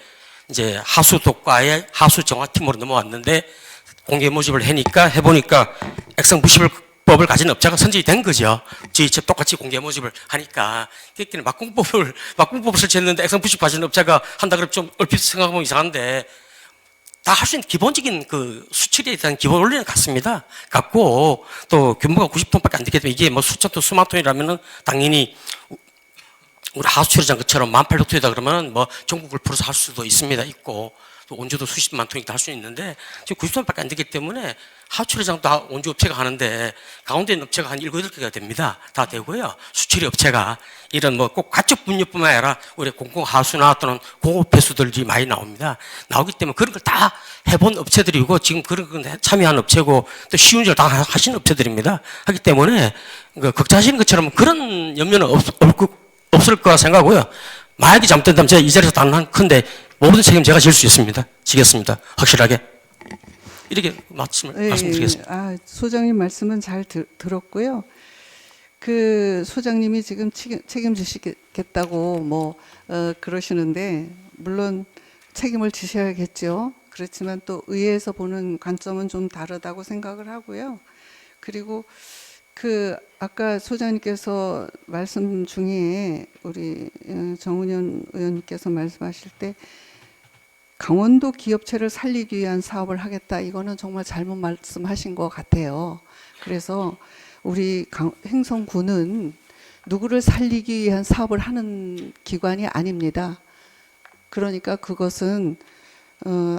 이제 하수 독과의 하수 정화팀으로 넘어왔는데 공개 모집을 해보니까 액상 부식법을 가진 업체가 선정이 된 거죠. 저희 집 똑같이 공개 모집을 하니까. 그러니까 막공법을 설치했는데 액상 부식 가진 업체가 한다 그러면 좀 얼핏 생각하면 이상한데 다 할 수 있는 기본적인 그 수출에 대한 기본 원리는 같습니다. 같고 또 규모가 90톤밖에 안 되기 때문에 이게 뭐 수천 톤, 수만 톤이라면은 당연히 우리 하수처리장 것처럼 1800톤이다 그러면 뭐 전국을 풀어서 할 수도 있고 또 원주도 수십만 톤이다 할 수 있는데 지금 90톤밖에 안 되기 때문에 하수처리장도 다 원주 업체가 하는데 가운데 있는 업체가 한 7, 8개가 됩니다. 다 되고요. 수처리 업체가 이런 뭐 꼭 가축 분유뿐만 아니라 우리 공공하수나 또는 공업배수들이 많이 나옵니다. 나오기 때문에 그런 걸 다 해본 업체들이고 지금 그런 걸 참여한 업체고 또 쉬운 줄 다 하신 업체들입니다. 하기 때문에 걱정하시는 것처럼 그런 염려는 없을 거라 생각하고요. 만약에 잘못된다면 제가 이 자리에서 단언컨대 모든 책임 제가 질 수 있습니다. 지겠습니다. 확실하게. 이렇게 말씀드리겠습니다. 소장님 말씀은 잘 들었고요. 그 소장님이 지금 책임지시겠다고 그러시는데 물론 책임을 지셔야겠죠. 그렇지만 또 의회에서 보는 관점은 좀 다르다고 생각을 하고요. 그리고 아까 소장님께서 말씀 중에 우리 정은현 의원님께서 말씀하실 때 강원도 기업체를 살리기 위한 사업을 하겠다. 이거는 정말 잘못 말씀하신 것 같아요. 그래서 우리 행성군은 누구를 살리기 위한 사업을 하는 기관이 아닙니다. 그러니까 그것은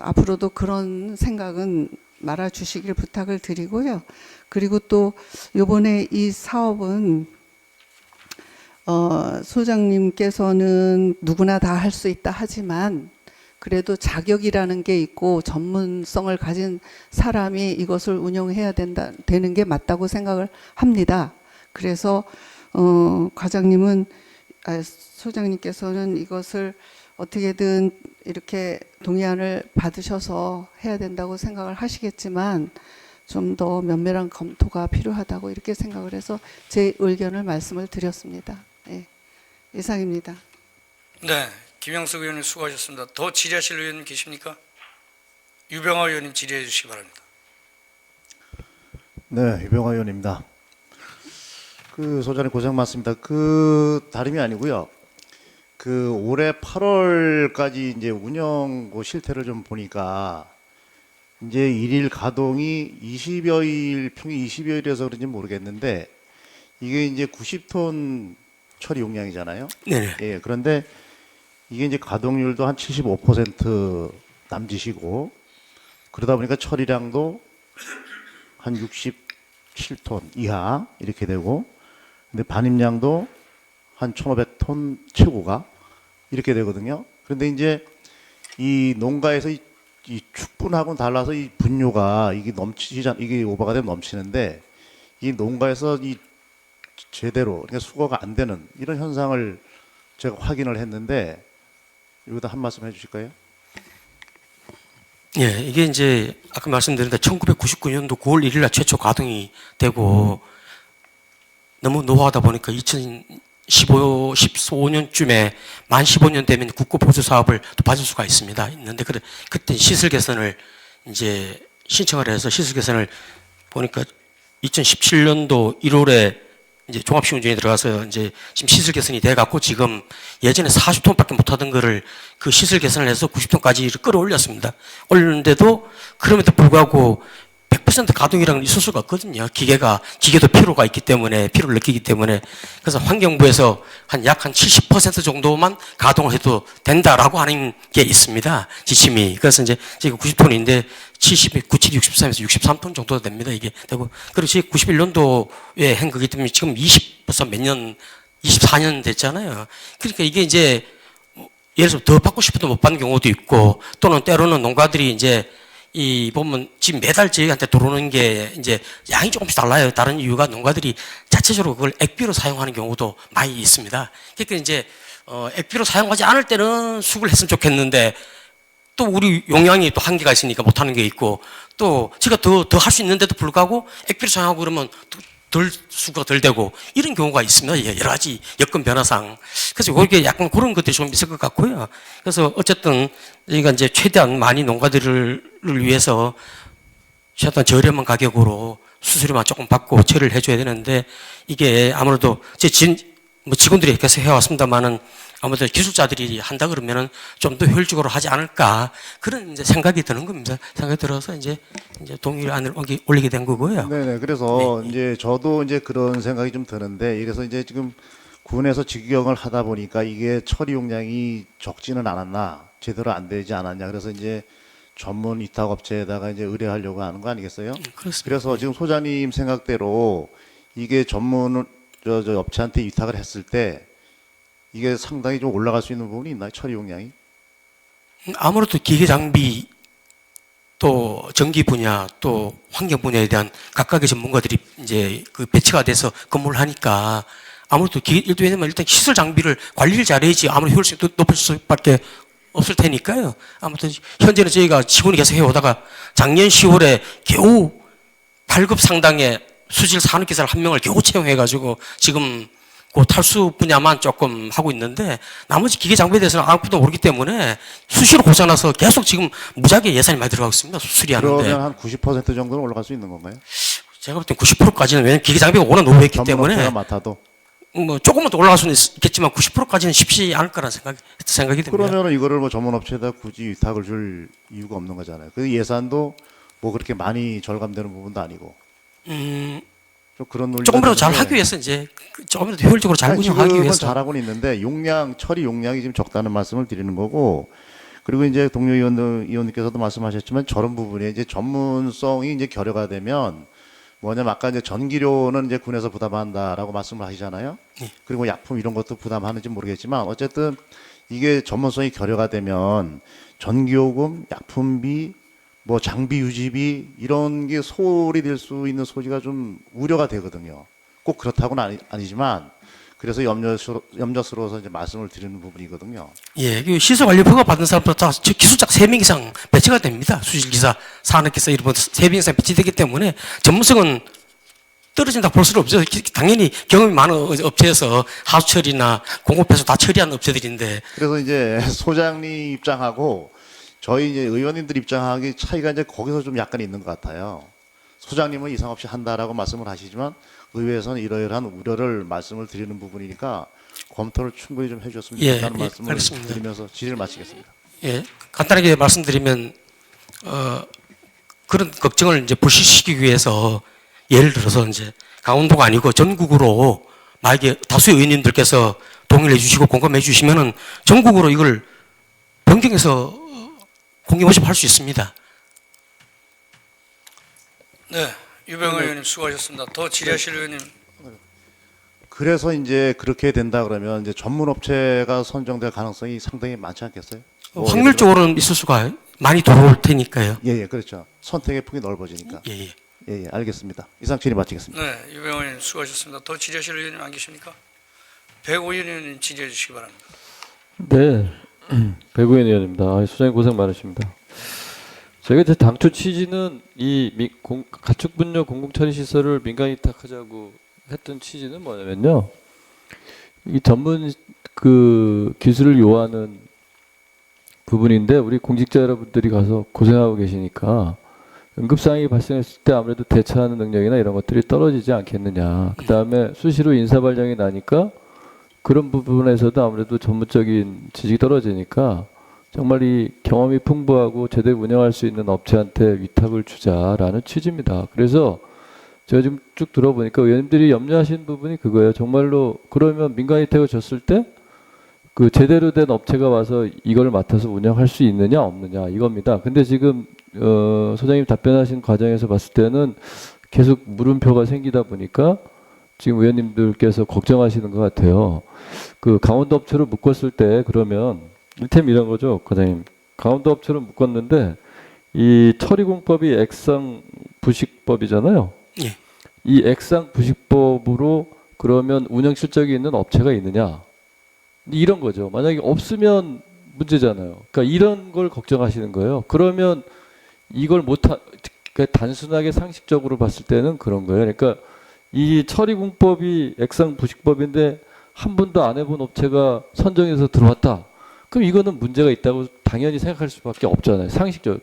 앞으로도 그런 생각은 말아주시길 부탁을 드리고요. 그리고 또 이번에 이 사업은 소장님께서는 누구나 다 할 수 있다 하지만 그래도 자격이라는 게 있고 전문성을 가진 사람이 이것을 운영해야 되는 게 맞다고 생각을 합니다. 그래서 소장님께서는 이것을 어떻게든 이렇게 동의안을 받으셔서 해야 된다고 생각을 하시겠지만 좀 더 면밀한 검토가 필요하다고 이렇게 생각을 해서 제 의견을 말씀을 드렸습니다. 네, 이상입니다. 네, 김영석 의원님 수고하셨습니다. 더 질의하실 의원님 계십니까? 유병화 의원님 질의해 주시기 바랍니다. 네, 유병화 의원입니다. 소장님 고생 많습니다. 다름이 아니고요. 올해 8월까지 이제 운영 실태를 좀 보니까 이제 일일 가동이 20여일, 평균 20여일에서 그런지 모르겠는데 이게 이제 90톤 처리 용량이잖아요. 네. 예, 그런데 이게 이제 가동률도 한 75% 남짓이고 그러다 보니까 처리량도 한 67톤 이하 이렇게 되고 근데 반입량도 한 1,500톤 최고가 이렇게 되거든요. 그런데 이제 이 농가에서 이 축분하고는 달라서 이 분뇨가 이게 이게 오버가 되면 넘치는데 이 농가에서 이 제대로 그러니까 수거가 안 되는 이런 현상을 제가 확인을 했는데 여기다 한 말씀 해주실까요? 예, 이게 이제 아까 말씀드린 대로 1999년도 9월 1일 날 최초 가동이 되고 너무 노후하다 보니까 15년쯤에 만 15년 되면 국고 보조 사업을 또 받을 수가 있는데 그때 시설 개선을 이제 신청을 해서 시설 개선을 보니까 2017년도 1월에 이제 종합시운전에 들어가서 이제 지금 시설 개선이 돼 갖고 지금 예전에 40톤밖에 못 하던 거를 그 시설 개선을 해서 90톤까지 끌어올렸습니다. 올렸는데도 그럼에도 불구하고 100% 가동이라는 있을 수가 없거든요. 기계도 피로가 있기 때문에, 피로를 느끼기 때문에. 그래서 환경부에서 약 한 70% 정도만 가동을 해도 된다라고 하는 게 있습니다. 지침이. 그래서 이제 90톤인데 97, 63에서 63톤 정도 됩니다. 이게 되고. 그리고 91년도에 한 거기 때문에 지금 벌써 몇 년, 24년 됐잖아요. 그러니까 이게 이제 예를 들어서 더 받고 싶어도 못 받는 경우도 있고 또는 때로는 농가들이 이제 보면 지금 매달 저희한테 들어오는 게 이제 양이 조금씩 달라요. 다른 이유가 농가들이 자체적으로 그걸 액비로 사용하는 경우도 많이 있습니다. 그러니까 이제 액비로 사용하지 않을 때는 수급을 했으면 좋겠는데 또 우리 용량이 또 한계가 있으니까 못하는 게 있고 또 제가 더 할 수 있는데도 불구하고 액비로 사용하고 그러면 수가 덜 되고 이런 경우가 있습니다. 여러 가지 여건 변화상. 그래서 이게 약간 그런 것들이 좀 있을 것 같고요. 그래서 어쨌든 저희가 이제 최대한 많이 농가들을 위해서 최대한 저렴한 가격으로 수수료만 조금 받고 처리를 해줘야 되는데 이게 아무래도 직원들이 계속 해왔습니다만은 아무래도 기술자들이 한다 그러면은 좀 더 효율적으로 하지 않을까 그런 이제 생각이 드는 겁니다. 생각이 들어서 이제 동의안을 올리게 된 거고요. 네네. 그래서 네. 이제 저도 이제 그런 생각이 좀 드는데 그래서 이제 지금 군에서 직경을 하다 보니까 이게 처리 용량이 적지는 않았나 제대로 안 되지 않았냐 그래서 이제 전문 위탁 업체에다가 이제 의뢰하려고 하는 거 아니겠어요? 그렇습니다. 그래서 지금 소장님 생각대로 이게 전문 업체한테 위탁을 했을 때 이게 상당히 좀 올라갈 수 있는 부분이 있나요? 처리 용량이? 아무래도 기계 장비 또 전기 분야 또 환경 분야에 대한 각각의 전문가들이 이제 그 배치가 돼서 근무를 하니까 아무래도 왜냐면 일단 시설 장비를 관리를 잘해야지 아무래도 효율성이 높을 수밖에 없을 테니까요. 아무튼 현재는 저희가 직원이 계속 해오다가 작년 10월에 겨우 8급 상당의 수질 산업기사를 한 명을 겨우 채용해가지고 지금 그 탈수 분야만 조금 하고 있는데 나머지 기계 장비에 대해서는 아무것도 모르기 때문에 수시로 고장나서 계속 지금 무지하게 예산이 많이 들어가고 있습니다. 수리하는데. 그러면 한 90% 정도는 올라갈 수 있는 건가요? 제가 볼 땐 90%까지는 왜냐면 기계 장비가 워낙 노후했기 때문에 전문업체가 맡아도 뭐 조금만 더 올라갈 수는 있겠지만 90%까지는 쉽지 않을 거라는 생각이 듭니다. 그러면 이거를 뭐 전문업체에다 굳이 위탁을 줄 이유가 없는 거잖아요. 그 예산도 뭐 그렇게 많이 절감되는 부분도 아니고. 좀 그런 논리가 조금이라도 잘 있는데 하기 위해서 이제 조금이라도 효율적으로 잘 운영하기 지금은 위해서 잘하고는 있는데 처리 용량이 지금 적다는 말씀을 드리는 거고 그리고 이제 동료 의원님께서도 말씀하셨지만 저런 부분에 이제 전문성이 이제 결여가 되면 뭐냐면 아까 이제 전기료는 이제 군에서 부담한다라고 말씀을 하시잖아요. 네. 그리고 약품 이런 것도 부담하는지 모르겠지만 어쨌든 이게 전문성이 결여가 되면 전기요금, 약품비, 뭐 장비 유지비 이런 게 소홀히 될 수 있는 소지가 좀 우려가 되거든요. 꼭 그렇다고는 아니지만 그래서 염려스러워서 이제 말씀을 드리는 부분이거든요. 예, 그 시설관리허가 받은 사람들 다 기술자 3명 이상 배치가 됩니다. 수질기사, 산업기사 이런 분들 3명 이상 배치되기 때문에 전문성은 떨어진다 볼 수는 없죠. 당연히 경험이 많은 업체에서 하수처리나 공업해서 다 처리하는 업체들인데. 그래서 이제 소장님 입장하고 저희 이제 의원님들 입장하기 차이가 이제 거기서 좀 약간 있는 것 같아요. 소장님은 이상 없이 한다라고 말씀을 하시지만 의회에서는 이러이러한 우려를 말씀을 드리는 부분이니까 검토를 충분히 좀 해주셨으면 좋겠다는 말씀을 알겠습니다. 드리면서 질의를 마치겠습니다. 예, 간단하게 말씀드리면 그런 걱정을 이제 불식시키기 위해서 예를 들어서 이제 강원도가 아니고 전국으로 만약에 다수의 의원님들께서 동의를 해주시고 공감해 주시면은 전국으로 이걸 변경해서 공개 모집할 수 있습니다. 네, 유병호 의원님 수고하셨습니다. 더 질의하실 의원님. 그래서 이제 그렇게 된다 그러면 이제 전문 업체가 선정될 가능성이 상당히 많지 않겠어요? 뭐 확률적으로는 있을 수가 많이 들어올 테니까요. 예, 그렇죠. 선택의 폭이 넓어지니까. 예, 예. 예, 알겠습니다. 이상 질의 마치겠습니다. 네, 유병원 의원님 수고하셨습니다. 더 질의하실 의원님 안 계십니까? 백오현 의원님 질의해 주시기 바랍니다. 네, 배구현 의원입니다. 소장님 고생 많으십니다. 저희가 이제 당초 취지는 이 가축분뇨 공공처리시설을 민간 위탁하자고 했던 취지는 뭐냐면요, 이 전문 그 기술을 요하는 부분인데 우리 공직자 여러분들이 가서 고생하고 계시니까 응급상황이 발생했을 때 아무래도 대처하는 능력이나 이런 것들이 떨어지지 않겠느냐. 그 다음에 수시로 인사발령이 나니까 그런 부분에서도 아무래도 전문적인 지식이 떨어지니까 정말 이 경험이 풍부하고 제대로 운영할 수 있는 업체한테 위탁을 주자라는 취지입니다. 그래서 제가 지금 쭉 들어보니까 의원님들이 염려하시는 부분이 그거예요. 정말로 그러면 민간 위탁을 줬을 때 그 제대로 된 업체가 와서 이걸 맡아서 운영할 수 있느냐 없느냐 이겁니다. 근데 지금 소장님 답변하신 과정에서 봤을 때는 계속 물음표가 생기다 보니까 지금 의원님들께서 걱정하시는 것 같아요. 그 강원도 업체로 묶었을 때 그러면 이템 이런 거죠, 과장님. 강원도 업체로 묶었는데 이 처리공법이 액상부식법이잖아요. 예. 이 액상부식법으로 그러면 운영 실적이 있는 업체가 있느냐? 이런 거죠. 만약에 없으면 문제잖아요. 그러니까 이런 걸 걱정하시는 거예요. 그러면 이걸 그러니까 단순하게 상식적으로 봤을 때는 그런 거예요. 그러니까 이 처리공법이 액상부식법인데 한 번도 안 해본 업체가 선정해서 들어왔다. 그럼 이거는 문제가 있다고 당연히 생각할 수밖에 없잖아요. 상식적으로.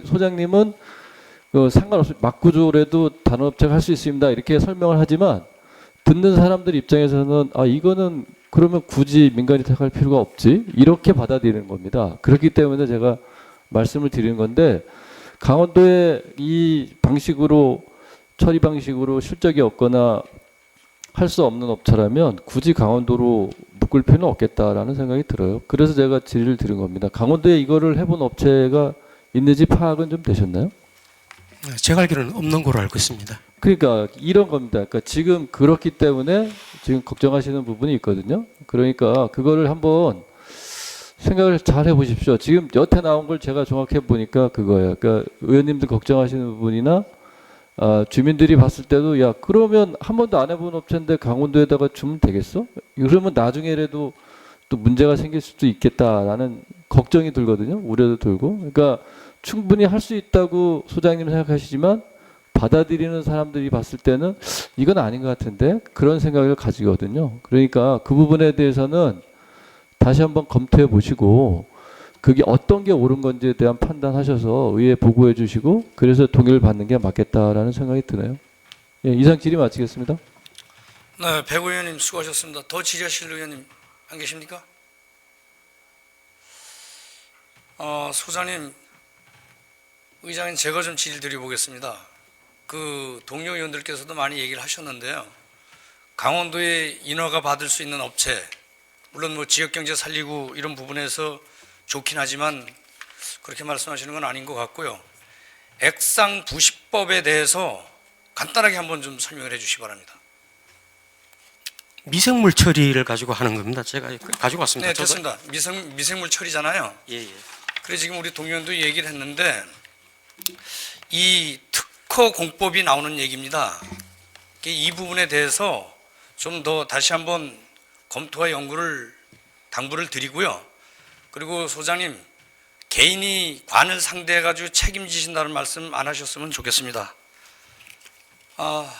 소장님은 상관없이 막구조라도 다른 업체가 할 수 있습니다. 이렇게 설명을 하지만 듣는 사람들 입장에서는 이거는 그러면 굳이 민간이 택할 필요가 없지? 이렇게 받아들이는 겁니다. 그렇기 때문에 제가 말씀을 드리는 건데 강원도의 이 방식으로 처리 방식으로 실적이 없거나 할 수 없는 업체라면 굳이 강원도로 묶을 필요는 없겠다라는 생각이 들어요. 그래서 제가 질의를 드린 겁니다. 강원도에 이거를 해본 업체가 있는지 파악은 좀 되셨나요? 제가 알기로는 없는 걸로 알고 있습니다. 그러니까 이런 겁니다. 그러니까 지금 그렇기 때문에 지금 걱정하시는 부분이 있거든요. 그러니까 그거를 한번 생각을 잘 해보십시오. 지금 여태 나온 걸 제가 종합해 보니까 그거예요. 그러니까 의원님들 걱정하시는 부분이나 주민들이 봤을 때도 야 그러면 한 번도 안 해본 업체인데 강원도에다가 주면 되겠어? 그러면 나중에라도 또 문제가 생길 수도 있겠다라는 걱정이 들거든요. 우려도 들고. 그러니까 충분히 할 수 있다고 소장님은 생각하시지만 받아들이는 사람들이 봤을 때는 이건 아닌 것 같은데 그런 생각을 가지거든요. 그러니까 그 부분에 대해서는 다시 한번 검토해 보시고 그게 어떤 게 옳은 건지에 대한 판단하셔서 의회에 보고해 주시고 그래서 동의를 받는 게 맞겠다라는 생각이 드네요. 예, 이상 질의 마치겠습니다. 네, 백 의원님 수고하셨습니다. 더 질의하실 의원님 안 계십니까? 소장님, 의장님 제가 좀 질의 드려보겠습니다. 그 동료 의원들께서도 많이 얘기를 하셨는데요. 강원도에 인허가 받을 수 있는 업체, 물론 뭐 지역 경제 살리고 이런 부분에서 좋긴 하지만 그렇게 말씀하시는 건 아닌 것 같고요. 액상부식법에 대해서 간단하게 한번 좀 설명을 해주시기 바랍니다. 미생물 처리를 가지고 하는 겁니다. 제가 가지고 왔습니다. 네, 됐습니다. 미생물 처리잖아요. 예. 그래서 지금 우리 동료도 얘기를 했는데 이 특허 공법이 나오는 얘기입니다. 이 부분에 대해서 좀 더 다시 한번 검토와 연구를 당부를 드리고요. 그리고 소장님, 개인이 관을 상대해가지고 책임지신다는 말씀 안 하셨으면 좋겠습니다.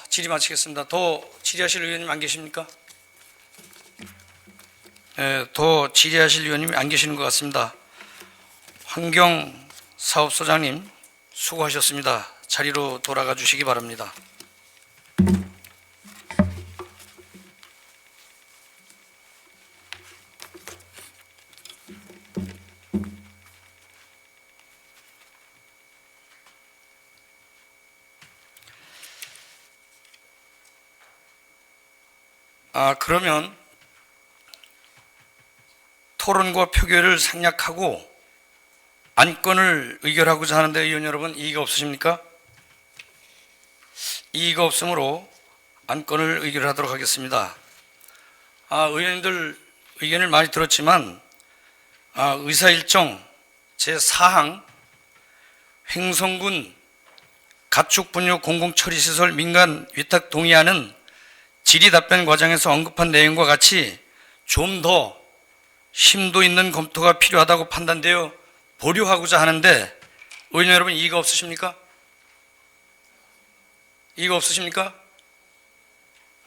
질의 마치겠습니다. 더 질의하실 의원님 안 계십니까? 네, 더 질의하실 의원님이 안 계시는 것 같습니다. 환경사업소장님 수고하셨습니다. 자리로 돌아가 주시기 바랍니다. 그러면 토론과 표결을 생략하고 안건을 의결하고자 하는데 의원 여러분 이의가 없으십니까? 이의가 없으므로 안건을 의결하도록 하겠습니다. 의원님들 의견을 많이 들었지만 의사일정 제4항 횡성군 가축 분뇨 공공처리시설 민간 위탁 동의안은 질의답변 과정에서 언급한 내용과 같이 좀 더 심도 있는 검토가 필요하다고 판단되어 보류하고자 하는데 의원 여러분 이의가 없으십니까? 이의가 없으십니까?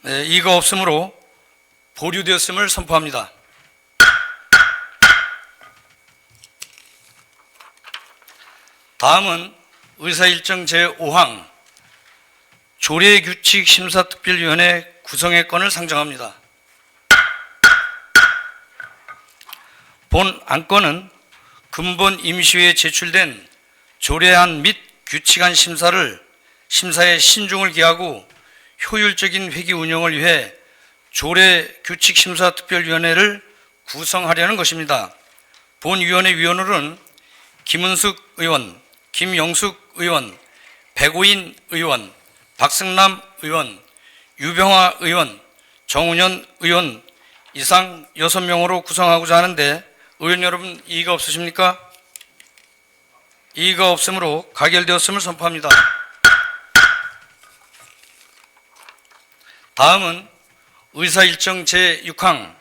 네, 이의가 없으므로 보류되었음을 선포합니다. 다음은 의사일정 제5항 조례규칙심사특별위원회 구성의 건을 상정합니다. 본 안건은 근본 임시회에 제출된 조례안 및 규칙안 심사에 신중을 기하고 효율적인 회기 운영을 위해 조례규칙심사특별위원회를 구성하려는 것입니다. 본 위원회 위원으로는 김은숙 의원, 김영숙 의원, 백오인 의원, 박승남 의원, 유병화 의원, 정운현 의원 이상 6명으로 구성하고자 하는데 의원 여러분 이의가 없으십니까? 이의가 없으므로 가결되었음을 선포합니다. 다음은 의사일정 제6항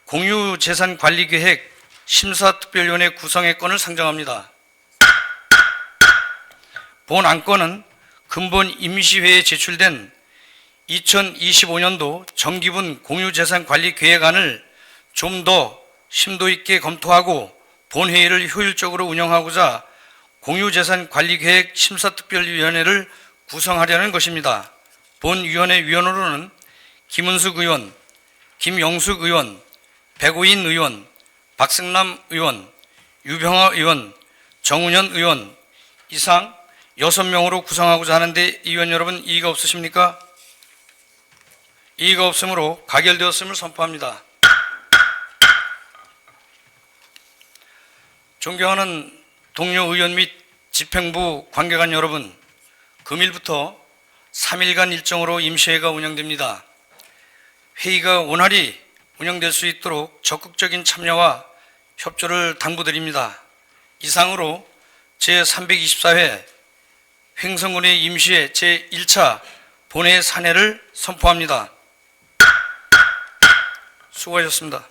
공유재산관리계획 심사특별위원회 구성의 건을 상정합니다. 본 안건은 근본 임시회에 제출된 2025년도 정기분 공유재산관리계획안을 좀 더 심도 있게 검토하고 본회의를 효율적으로 운영하고자 공유재산관리계획 심사특별위원회를 구성하려는 것입니다. 본 위원회 위원으로는 김은숙 의원, 김영숙 의원, 백오인 의원, 박승남 의원, 유병화 의원, 정운현 의원 이상 6명으로 구성하고자 하는데 의원 여러분 이의가 없으십니까? 이의가 없으므로 가결되었음을 선포합니다. 존경하는 동료 의원 및 집행부 관계관 여러분, 금일부터 3일간 일정으로 임시회가 운영됩니다. 회의가 원활히 운영될 수 있도록 적극적인 참여와 협조를 당부드립니다. 이상으로 제324회 횡성군의 임시회 제1차 본회의 산회를 선포합니다. 수고하셨습니다.